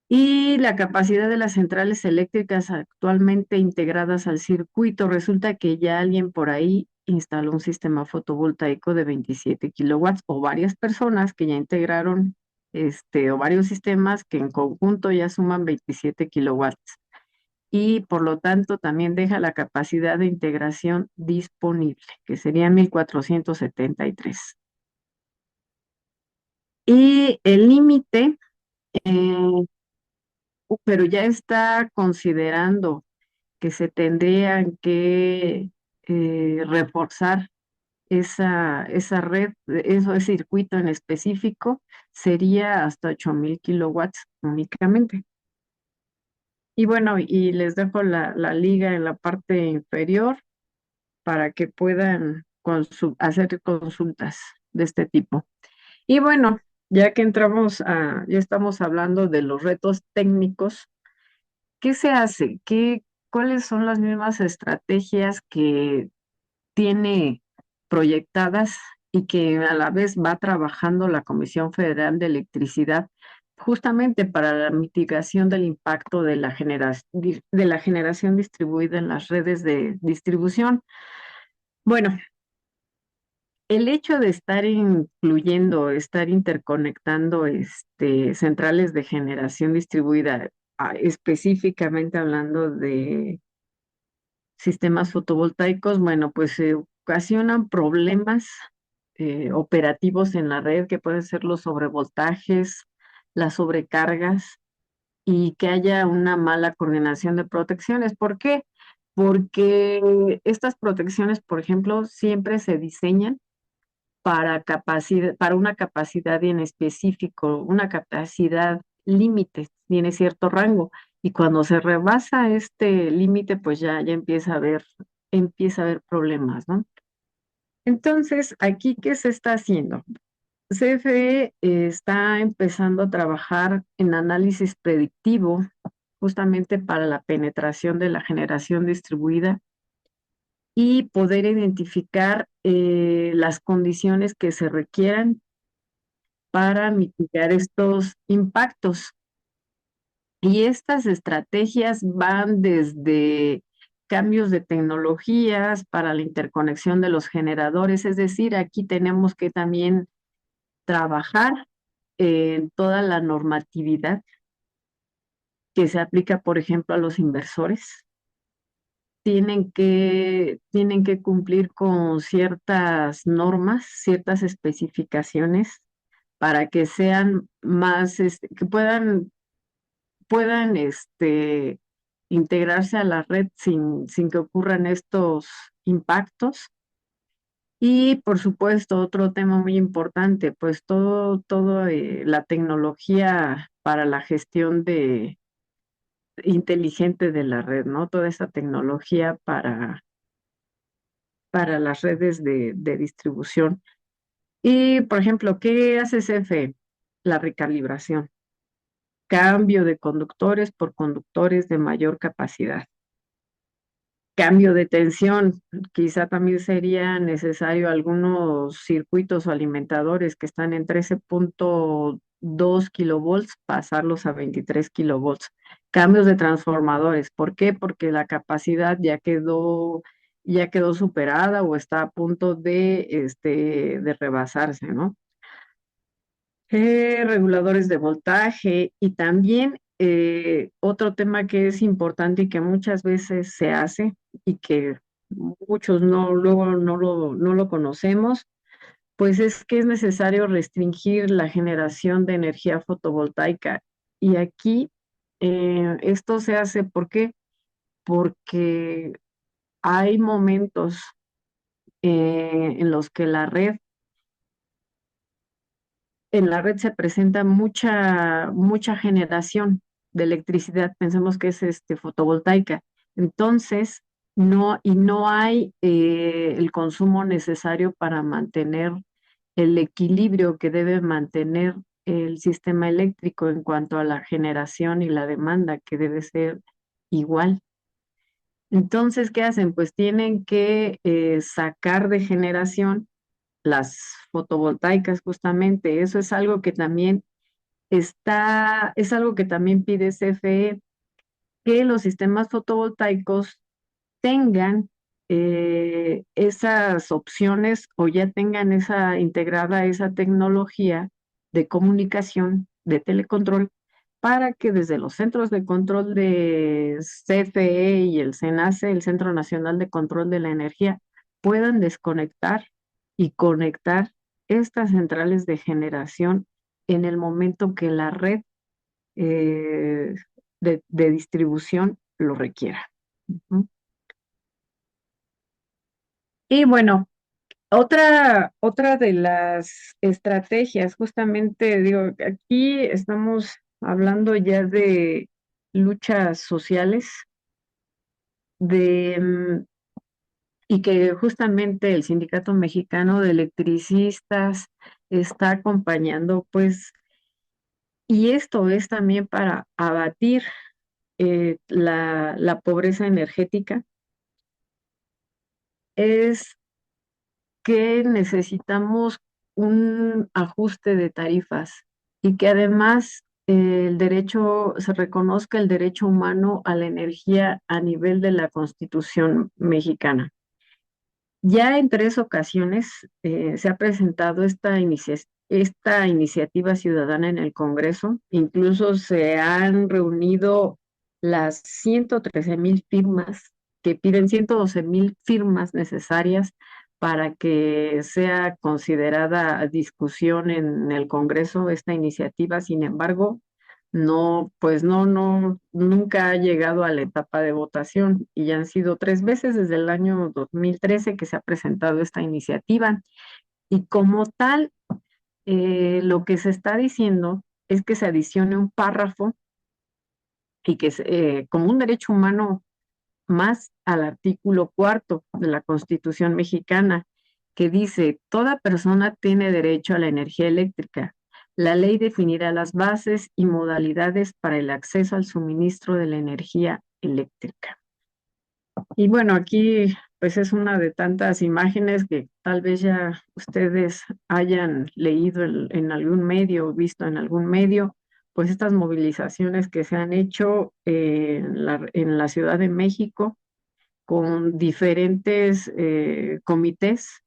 Y la capacidad de las centrales eléctricas actualmente integradas al circuito, resulta que ya alguien por ahí instaló un sistema fotovoltaico de 27 kilowatts o varias personas que ya integraron o varios sistemas que en conjunto ya suman 27 kilowatts. Y por lo tanto también deja la capacidad de integración disponible, que serían 1473. Y el límite, eh, pero ya está considerando que se tendrían que reforzar esa red, ese circuito en específico, sería hasta 8000 kilowatts únicamente. Y bueno, y les dejo la liga en la parte inferior para que puedan hacer consultas de este tipo. Y bueno, ya estamos hablando de los retos técnicos. ¿Qué se hace? ¿Cuáles son las mismas estrategias que tiene proyectadas y que a la vez va trabajando la Comisión Federal de Electricidad justamente para la mitigación del impacto de de la generación distribuida en las redes de distribución? Bueno, el hecho de estar incluyendo, estar interconectando centrales de generación distribuida, específicamente hablando de sistemas fotovoltaicos, bueno, pues se ocasionan problemas operativos en la red que pueden ser los sobrevoltajes, las sobrecargas y que haya una mala coordinación de protecciones. ¿Por qué? Porque estas protecciones, por ejemplo, siempre se diseñan para una capacidad en específico, una capacidad límite, tiene cierto rango. Y cuando se rebasa este límite, pues ya empieza a haber problemas, ¿no? Entonces, aquí, ¿qué se está haciendo? CFE está empezando a trabajar en análisis predictivo justamente para la penetración de la generación distribuida y poder identificar las condiciones que se requieran para mitigar estos impactos. Y estas estrategias van desde cambios de tecnologías para la interconexión de los generadores, es decir, aquí tenemos que también trabajar en toda la normatividad que se aplica, por ejemplo, a los inversores. Tienen que cumplir con ciertas normas, ciertas especificaciones para que sean más, que puedan integrarse a la red sin que ocurran estos impactos. Y por supuesto, otro tema muy importante, pues todo la tecnología para la gestión inteligente de la red, ¿no? Toda esa tecnología para las redes de distribución. Y, por ejemplo, ¿qué hace CFE? La recalibración. Cambio de conductores por conductores de mayor capacidad. Cambio de tensión. Quizá también sería necesario algunos circuitos o alimentadores que están en 13.2 kilovolts, pasarlos a 23 kilovolts. Cambios de transformadores. ¿Por qué? Porque la capacidad ya quedó superada o está a punto de rebasarse, ¿no? Reguladores de voltaje y también otro tema que es importante y que muchas veces se hace y que muchos luego no lo conocemos, pues es que es necesario restringir la generación de energía fotovoltaica. Y aquí esto se hace, ¿por qué? Porque hay momentos en los que en la red se presenta mucha generación de electricidad, pensemos que es fotovoltaica. Entonces, no hay el consumo necesario para mantener el equilibrio que debe mantener el sistema eléctrico en cuanto a la generación y la demanda, que debe ser igual. Entonces, ¿qué hacen? Pues tienen que sacar de generación las fotovoltaicas justamente. Eso es algo que también es algo que también pide CFE, que los sistemas fotovoltaicos tengan esas opciones o ya tengan esa integrada esa tecnología de comunicación, de telecontrol, para que desde los centros de control de CFE y el CENACE, el Centro Nacional de Control de la Energía, puedan desconectar y conectar estas centrales de generación en el momento que la red eh, de distribución lo requiera. Ujú. Y bueno, otra de las estrategias, justamente digo, aquí estamos hablando ya de luchas sociales, de, y que justamente el Sindicato Mexicano de Electricistas está acompañando, pues, y esto es también para abatir la pobreza energética, es que necesitamos un ajuste de tarifas y que además el derecho, se reconozca el derecho humano a la energía a nivel de la Constitución mexicana. Ya en 3 ocasiones se ha presentado esta iniciativa ciudadana en el Congreso. Incluso se han reunido las 113,000 firmas que piden 112,000 firmas necesarias para que sea considerada discusión en el Congreso esta iniciativa. Sin embargo, no, pues no, nunca ha llegado a la etapa de votación y ya han sido 3 veces desde el año 2013 que se ha presentado esta iniciativa. Y como tal, lo que se está diciendo es que se adicione un párrafo y que como un derecho humano más al artículo 4 de la Constitución mexicana, que dice, toda persona tiene derecho a la energía eléctrica. La ley definirá las bases y modalidades para el acceso al suministro de la energía eléctrica. Y bueno, aquí pues es una de tantas imágenes que tal vez ya ustedes hayan leído en algún medio o visto en algún medio, pues estas movilizaciones que se han hecho en la Ciudad de México con diferentes comités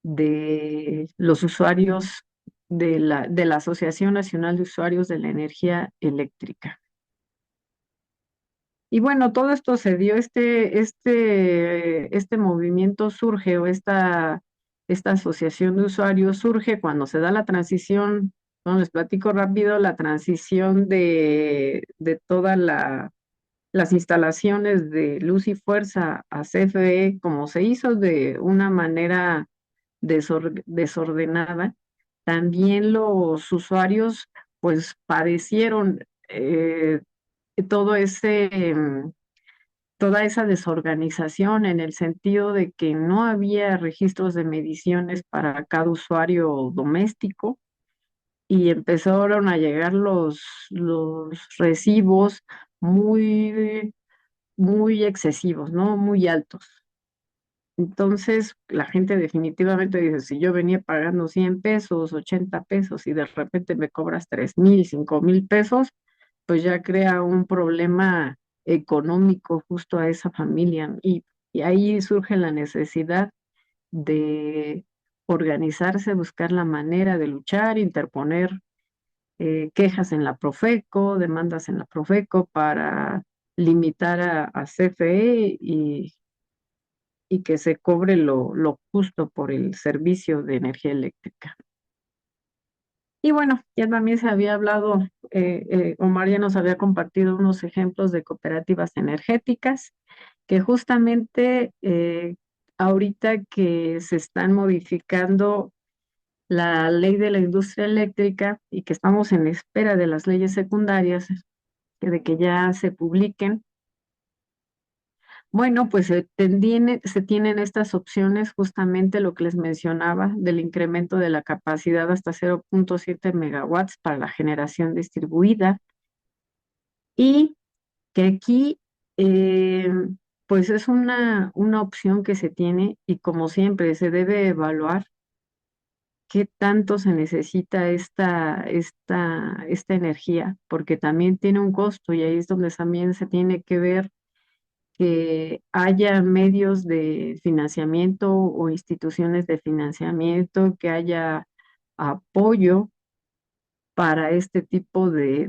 de los usuarios de la Asociación Nacional de Usuarios de la Energía Eléctrica. Y bueno, todo esto se dio, este movimiento surge o esta asociación de usuarios surge cuando se da la transición, no les platico rápido, la transición de todas las instalaciones de Luz y Fuerza a CFE, como se hizo de una manera desordenada, también los usuarios pues padecieron todo toda esa desorganización en el sentido de que no había registros de mediciones para cada usuario doméstico y empezaron a llegar los recibos muy, muy excesivos, ¿no? Muy altos. Entonces, la gente definitivamente dice, si yo venía pagando 100 pesos, 80 pesos y de repente me cobras 3,000, 5,000 pesos, pues ya crea un problema económico justo a esa familia. Y ahí surge la necesidad de organizarse, buscar la manera de luchar, interponer quejas en la Profeco, demandas en la Profeco para limitar a CFE y que se cobre lo justo por el servicio de energía eléctrica. Y bueno, ya también se había hablado, Omar ya nos había compartido unos ejemplos de cooperativas energéticas que justamente ahorita que se están modificando la ley de la industria eléctrica y que estamos en espera de las leyes secundarias, de que ya se publiquen, Bueno, pues se tienen estas opciones, justamente lo que les mencionaba, del incremento de la capacidad hasta 0.7 megawatts para la generación distribuida y que aquí, eh, pues es una opción que se tiene y como siempre se debe evaluar qué tanto se necesita esta energía, porque también tiene un costo y ahí es donde también se tiene que ver que haya medios de financiamiento o instituciones de financiamiento, que haya apoyo para este tipo de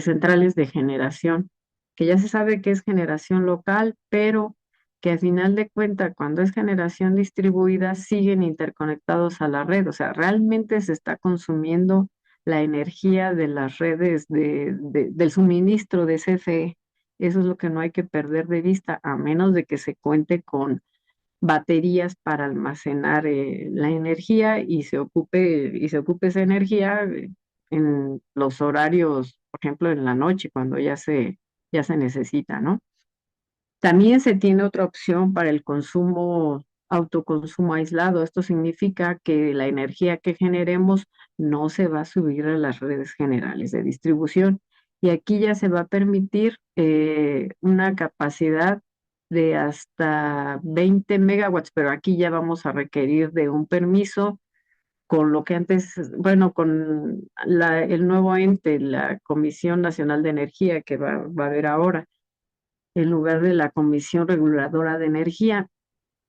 centrales de generación, que ya se sabe que es generación local, pero que al final de cuentas, cuando es generación distribuida, siguen interconectados a la red. O sea, realmente se está consumiendo la energía de las redes del suministro de CFE. Eso es lo que no hay que perder de vista, a menos de que se cuente con baterías para almacenar la energía y se ocupe esa energía en los horarios, por ejemplo, en la noche, cuando ya se necesita, ¿no? También se tiene otra opción para el consumo, autoconsumo aislado. Esto significa que la energía que generemos no se va a subir a las redes generales de distribución. Y aquí ya se va a permitir una capacidad de hasta 20 megawatts, pero aquí ya vamos a requerir de un permiso con lo que antes, bueno, con el nuevo ente, la Comisión Nacional de Energía que va a haber ahora en lugar de la Comisión Reguladora de Energía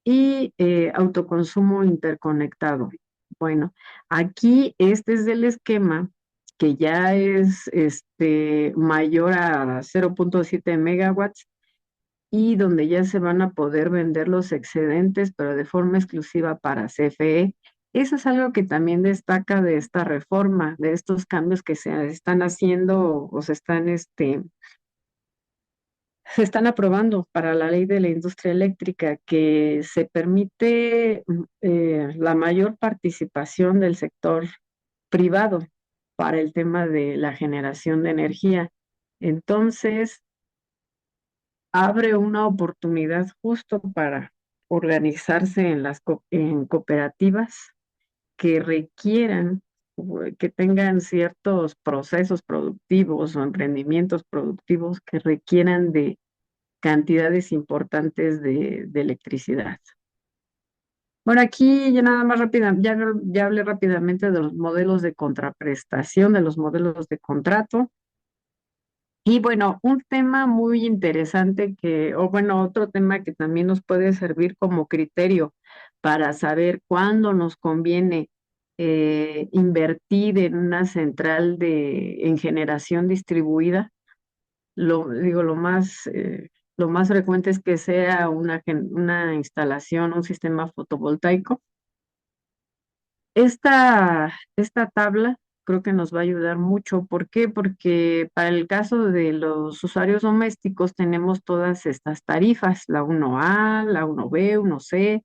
y autoconsumo interconectado. Bueno, aquí este es el esquema que ya es mayor a 0.7 megawatts y donde ya se van a poder vender los excedentes, pero de forma exclusiva para CFE. Eso es algo que también destaca de esta reforma, de estos cambios que se están haciendo o se están aprobando para la ley de la industria eléctrica, que se permite la mayor participación del sector privado para el tema de la generación de energía. Entonces, abre una oportunidad justo para organizarse en cooperativas que requieran, que tengan ciertos procesos productivos o emprendimientos productivos que requieran de cantidades importantes de electricidad. Bueno, aquí ya nada más rápida, ya hablé rápidamente de los modelos de contraprestación, de los modelos de contrato. Y bueno, un tema muy interesante o bueno, otro tema que también nos puede servir como criterio para saber cuándo nos conviene invertir en una central en generación distribuida. Digo, lo más frecuente es que sea una instalación, un sistema fotovoltaico. Esta tabla creo que nos va a ayudar mucho. ¿Por qué? Porque para el caso de los usuarios domésticos tenemos todas estas tarifas, la 1A, la 1B, 1C,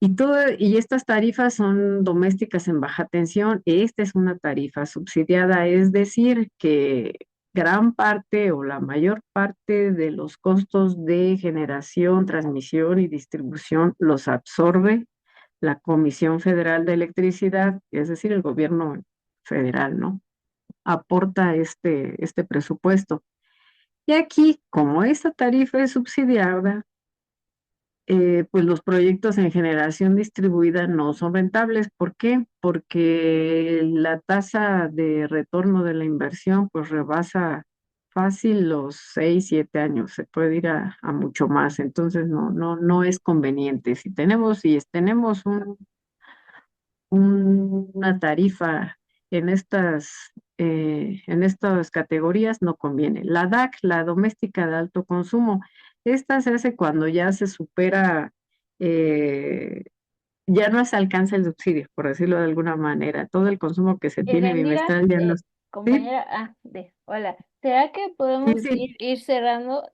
y estas tarifas son domésticas en baja tensión. Esta es una tarifa subsidiada, es decir, que gran parte o la mayor parte de los costos de generación, transmisión y distribución los absorbe la Comisión Federal de Electricidad, es decir, el gobierno federal, ¿no? Aporta este presupuesto. Y aquí, como esta tarifa es subsidiada, pues los proyectos en generación distribuida no son rentables. ¿Por qué? Porque la tasa de retorno de la inversión pues rebasa fácil los 6, 7 años, se puede ir a mucho más, entonces no es conveniente. Si tenemos una tarifa en estas categorías, no conviene. La DAC, la doméstica de alto consumo, esta se hace cuando ya se supera, eh, ya no se alcanza el subsidio, por decirlo de alguna manera. Todo el consumo que se tiene Mira, bimestral ya no. Sí, compañera, hola. ¿Será que sí, podemos sí, ir cerrando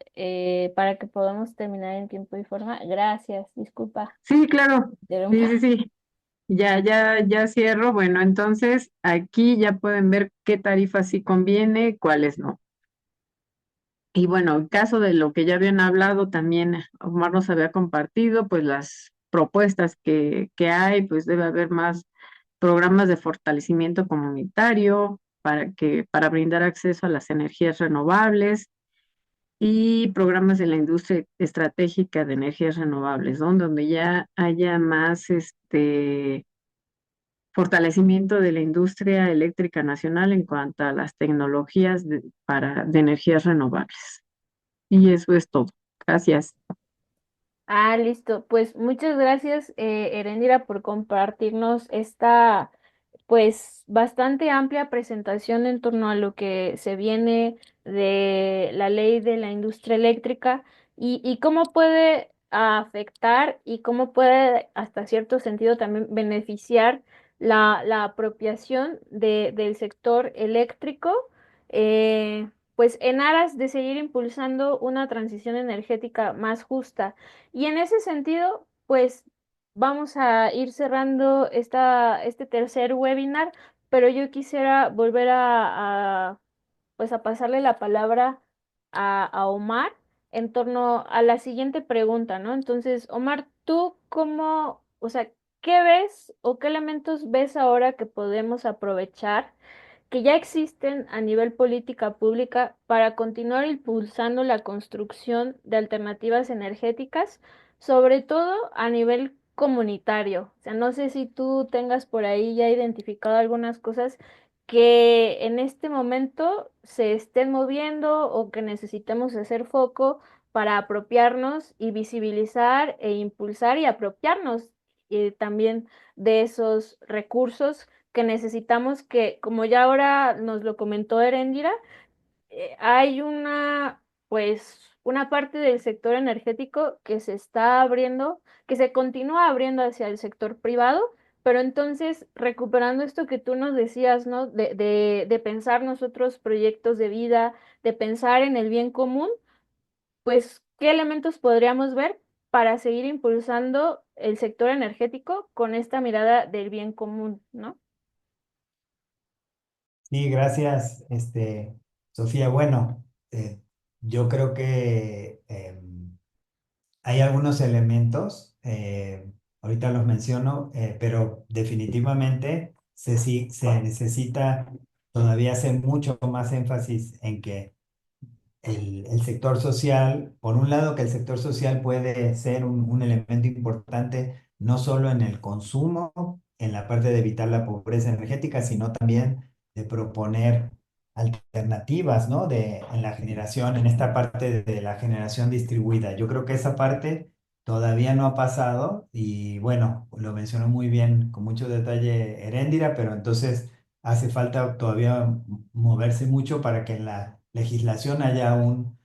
para que podamos terminar en tiempo y forma? Gracias, disculpa. sí, claro. Interrumpo. Sí, sí, sí. Ya cierro. Bueno, entonces aquí ya pueden ver qué tarifa sí conviene, cuáles no. Y bueno, en caso de lo que ya habían hablado, también Omar nos había compartido, pues las propuestas que hay, pues debe haber más programas de fortalecimiento comunitario para brindar acceso a las energías renovables y programas de la industria estratégica de energías renovables, ¿no? Donde ya haya más fortalecimiento de la industria eléctrica nacional en cuanto a las tecnologías de energías renovables. Y eso es todo. Gracias. Ah, listo. Pues muchas gracias, Erendira, por compartirnos esta, pues, bastante amplia presentación en torno a lo que se viene de la ley de la industria eléctrica y cómo puede afectar y cómo puede, hasta cierto sentido, también beneficiar la apropiación del sector eléctrico. Pues en aras de seguir impulsando una transición energética más justa. Y en ese sentido, pues vamos a ir cerrando este tercer webinar, pero yo quisiera volver pues a pasarle la palabra a Omar en torno a la siguiente pregunta, ¿no? Entonces, Omar, ¿tú cómo, o sea, qué ves o qué elementos ves ahora que podemos aprovechar, que ya existen a nivel política pública para continuar impulsando la construcción de alternativas energéticas, sobre todo a nivel comunitario? O sea, no sé si tú tengas por ahí ya identificado algunas cosas que en este momento se estén moviendo o que necesitemos hacer foco para apropiarnos y visibilizar e impulsar y apropiarnos también de esos recursos que necesitamos que, como ya ahora nos lo comentó Erendira, hay pues, una parte del sector energético que se está abriendo, que se continúa abriendo hacia el sector privado, pero entonces recuperando esto que tú nos decías, ¿no? De pensar nosotros proyectos de vida, de pensar en el bien común, pues, ¿qué elementos podríamos ver para seguir impulsando el sector energético con esta mirada del bien común, ¿no? Sí, gracias, Sofía. Bueno, yo creo que hay algunos elementos, ahorita los menciono, pero definitivamente se necesita todavía hacer mucho más énfasis en que el sector social, por un lado, que el sector social puede ser un elemento importante no solo en el consumo, en la parte de evitar la pobreza energética, sino también de proponer alternativas, ¿no? En la generación, en esta parte de la generación distribuida. Yo creo que esa parte todavía no ha pasado y bueno, lo mencionó muy bien, con mucho detalle Heréndira, pero entonces hace falta todavía moverse mucho para que en la legislación haya un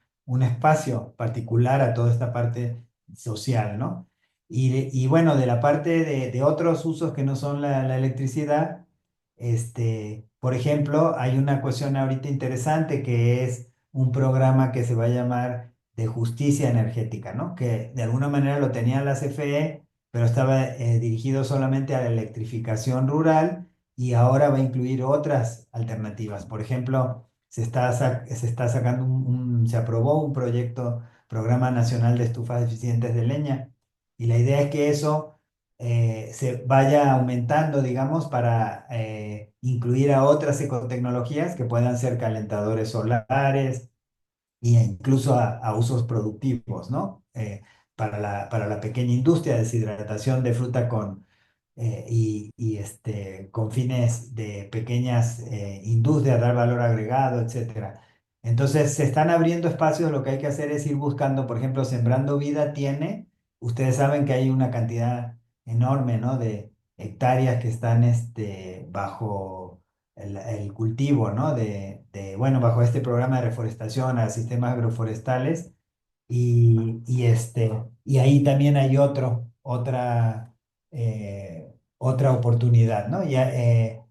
espacio particular a toda esta parte social, ¿no? Y bueno, de la parte de otros usos que no son la electricidad, por ejemplo, hay una cuestión ahorita interesante que es un programa que se va a llamar de justicia energética, ¿no? Que de alguna manera lo tenía la CFE, pero estaba dirigido solamente a la electrificación rural y ahora va a incluir otras alternativas. Por ejemplo, se está sacando se aprobó un proyecto, Programa Nacional de Estufas Eficientes de Leña, y la idea es que eso se vaya aumentando, digamos, para incluir a otras ecotecnologías que puedan ser calentadores solares e incluso a usos productivos, ¿no? Para la pequeña industria de deshidratación de fruta con fines de pequeñas industrias, dar valor agregado, etcétera. Entonces, se están abriendo espacios, lo que hay que hacer es ir buscando, por ejemplo, Sembrando Vida ustedes saben que hay una cantidad enorme, ¿no? De hectáreas que están bajo el cultivo, ¿no? Bueno, bajo este programa de reforestación a sistemas agroforestales y ahí también hay otra oportunidad, ¿no?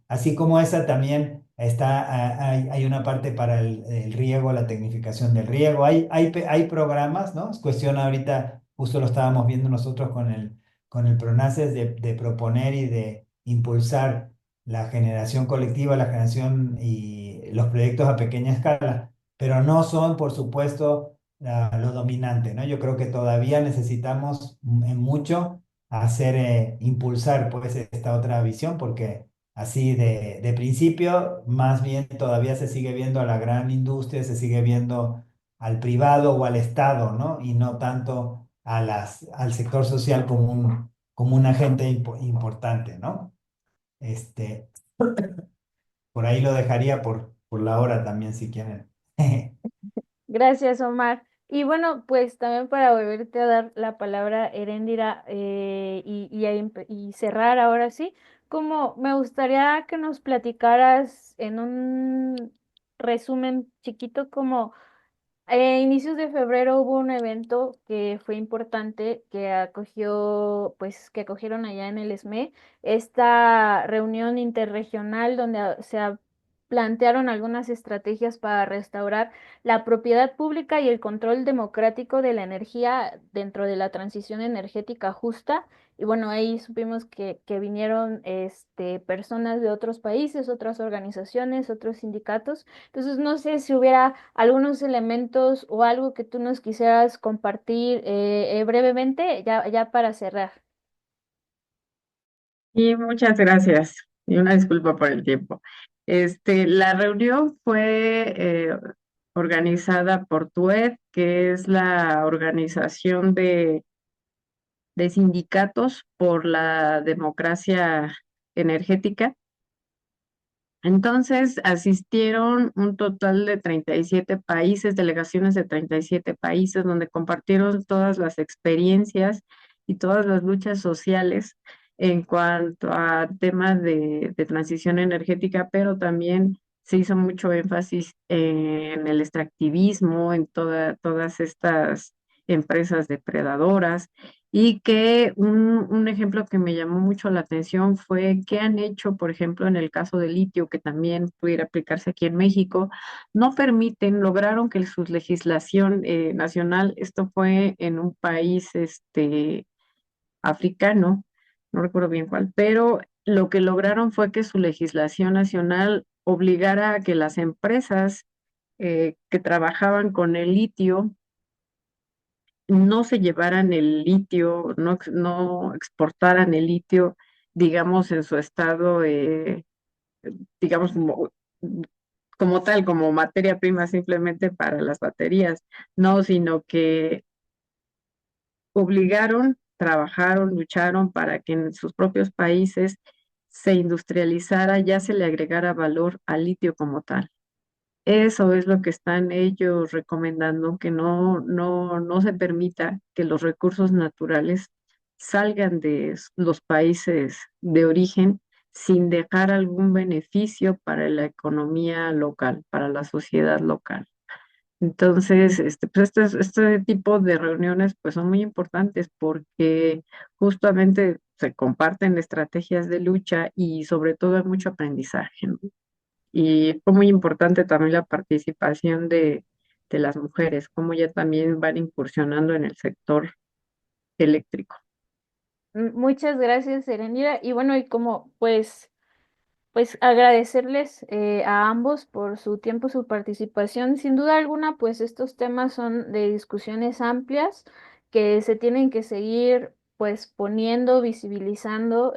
Así como esa también hay una parte para el riego, la tecnificación del riego. Hay programas, ¿no? Es cuestión ahorita, justo lo estábamos viendo nosotros con el PRONACES, de proponer y de impulsar la generación colectiva, la generación y los proyectos a pequeña escala. pero no son, por supuesto, lo dominante, ¿no? Yo creo que todavía necesitamos en mucho hacer, impulsar pues esta otra visión, porque así de principio, más bien todavía se sigue viendo a la gran industria, se sigue viendo al privado o al Estado, ¿no? Y no tanto al sector social como un agente importante, ¿no? Este, por ahí lo dejaría por la hora también, si quieren. Gracias, Omar. Y bueno, pues también para volverte a dar la palabra, Heréndira, y cerrar ahora sí, como me gustaría que nos platicaras en un resumen chiquito como inicios de febrero hubo un evento que fue importante, que acogió, pues, que acogieron allá en el ESME, esta reunión interregional donde se plantearon algunas estrategias para restaurar la propiedad pública y el control democrático de la energía dentro de la transición energética justa. Y bueno, ahí supimos que vinieron personas de otros países, otras organizaciones, otros sindicatos. Entonces, no sé si hubiera algunos elementos o algo que tú nos quisieras compartir brevemente, ya para cerrar. Y muchas gracias. Y una disculpa por el tiempo. La reunión fue organizada por TUED, que es la organización de sindicatos por la democracia energética. Entonces asistieron un total de 37 países, delegaciones de 37 países, donde compartieron todas las experiencias y todas las luchas sociales en cuanto a temas de transición energética, pero también se hizo mucho énfasis en el extractivismo, en todas estas empresas depredadoras y que un ejemplo que me llamó mucho la atención fue qué han hecho, por ejemplo, en el caso del litio, que también pudiera aplicarse aquí en México, no permiten, lograron que su legislación nacional, esto fue en un país africano, no recuerdo bien cuál, pero lo que lograron fue que su legislación nacional obligara a que las empresas que trabajaban con el litio no se llevaran el litio, no exportaran el litio, digamos, en su estado, digamos, como tal, como materia prima simplemente para las baterías, no, sino que obligaron, trabajaron, lucharon para que en sus propios países se industrializara, ya se le agregara valor al litio como tal. Eso es lo que están ellos recomendando, que no se permita que los recursos naturales salgan de los países de origen sin dejar algún beneficio para la economía local, para la sociedad local. Entonces, pues este tipo de reuniones pues son muy importantes porque justamente se comparten estrategias de lucha y sobre todo hay mucho aprendizaje, ¿no? Y fue muy importante también la participación de las mujeres, como ya también van incursionando en el sector eléctrico. Muchas gracias, Erenira. Y bueno, y como pues agradecerles a ambos por su tiempo, su participación. Sin duda alguna, pues estos temas son de discusiones amplias que se tienen que seguir pues poniendo, visibilizando.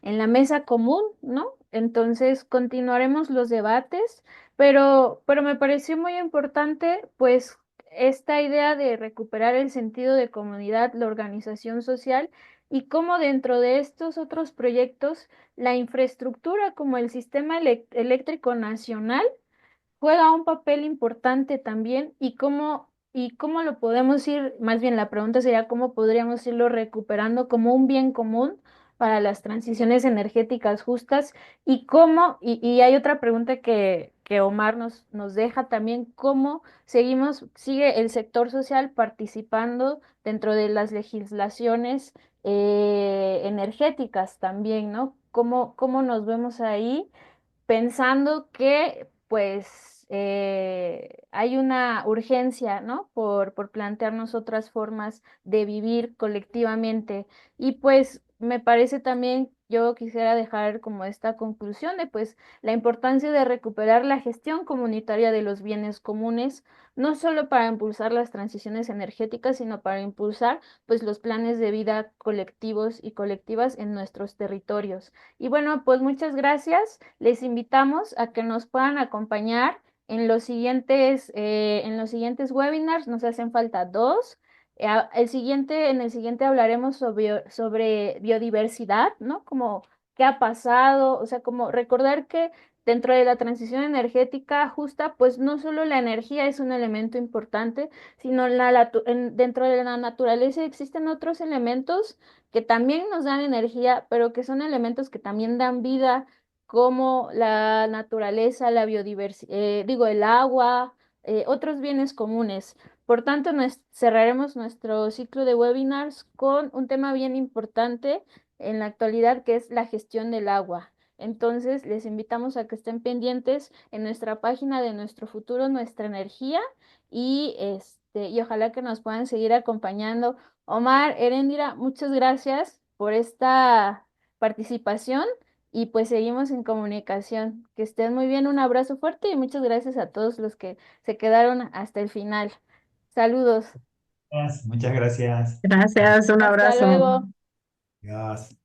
En la mesa común, ¿no? Entonces continuaremos los debates, pero me pareció muy importante, pues, esta idea de recuperar el sentido de comunidad, la organización social y cómo dentro de estos otros proyectos la infraestructura como el sistema eléctrico nacional juega un papel importante también y cómo lo podemos ir, más bien la pregunta sería cómo podríamos irlo recuperando como un bien común para las transiciones energéticas justas y y hay otra pregunta que Omar nos deja también, cómo sigue el sector social participando dentro de las legislaciones energéticas también, ¿no? Cómo nos vemos ahí? Pensando que pues hay una urgencia, ¿no? Por plantearnos otras formas de vivir colectivamente. Y pues me parece también, yo quisiera dejar como esta conclusión de pues la importancia de recuperar la gestión comunitaria de los bienes comunes, no solo para impulsar las transiciones energéticas, sino para impulsar pues los planes de vida colectivos y colectivas en nuestros territorios. Y bueno, pues muchas gracias. Les invitamos a que nos puedan acompañar en los siguientes webinars. Nos hacen falta dos. En el siguiente hablaremos sobre biodiversidad, ¿no? Como qué ha pasado, o sea, como recordar que dentro de la transición energética justa, pues no solo la energía es un elemento importante, sino dentro de la naturaleza existen otros elementos que también nos dan energía, pero que son elementos que también dan vida, como la naturaleza, la biodiversidad, digo, el agua, otros bienes comunes. Por tanto, cerraremos nuestro ciclo de webinars con un tema bien importante en la actualidad, que es la gestión del agua. Entonces, les invitamos a que estén pendientes en nuestra página de Nuestro Futuro, Nuestra Energía, y ojalá que nos puedan seguir acompañando. Omar, Erendira, muchas gracias por esta participación y pues seguimos en comunicación. Que estén muy bien, un abrazo fuerte y muchas gracias a todos los que se quedaron hasta el final. Saludos. Muchas gracias. Gracias, un Hasta abrazo. luego. Adiós.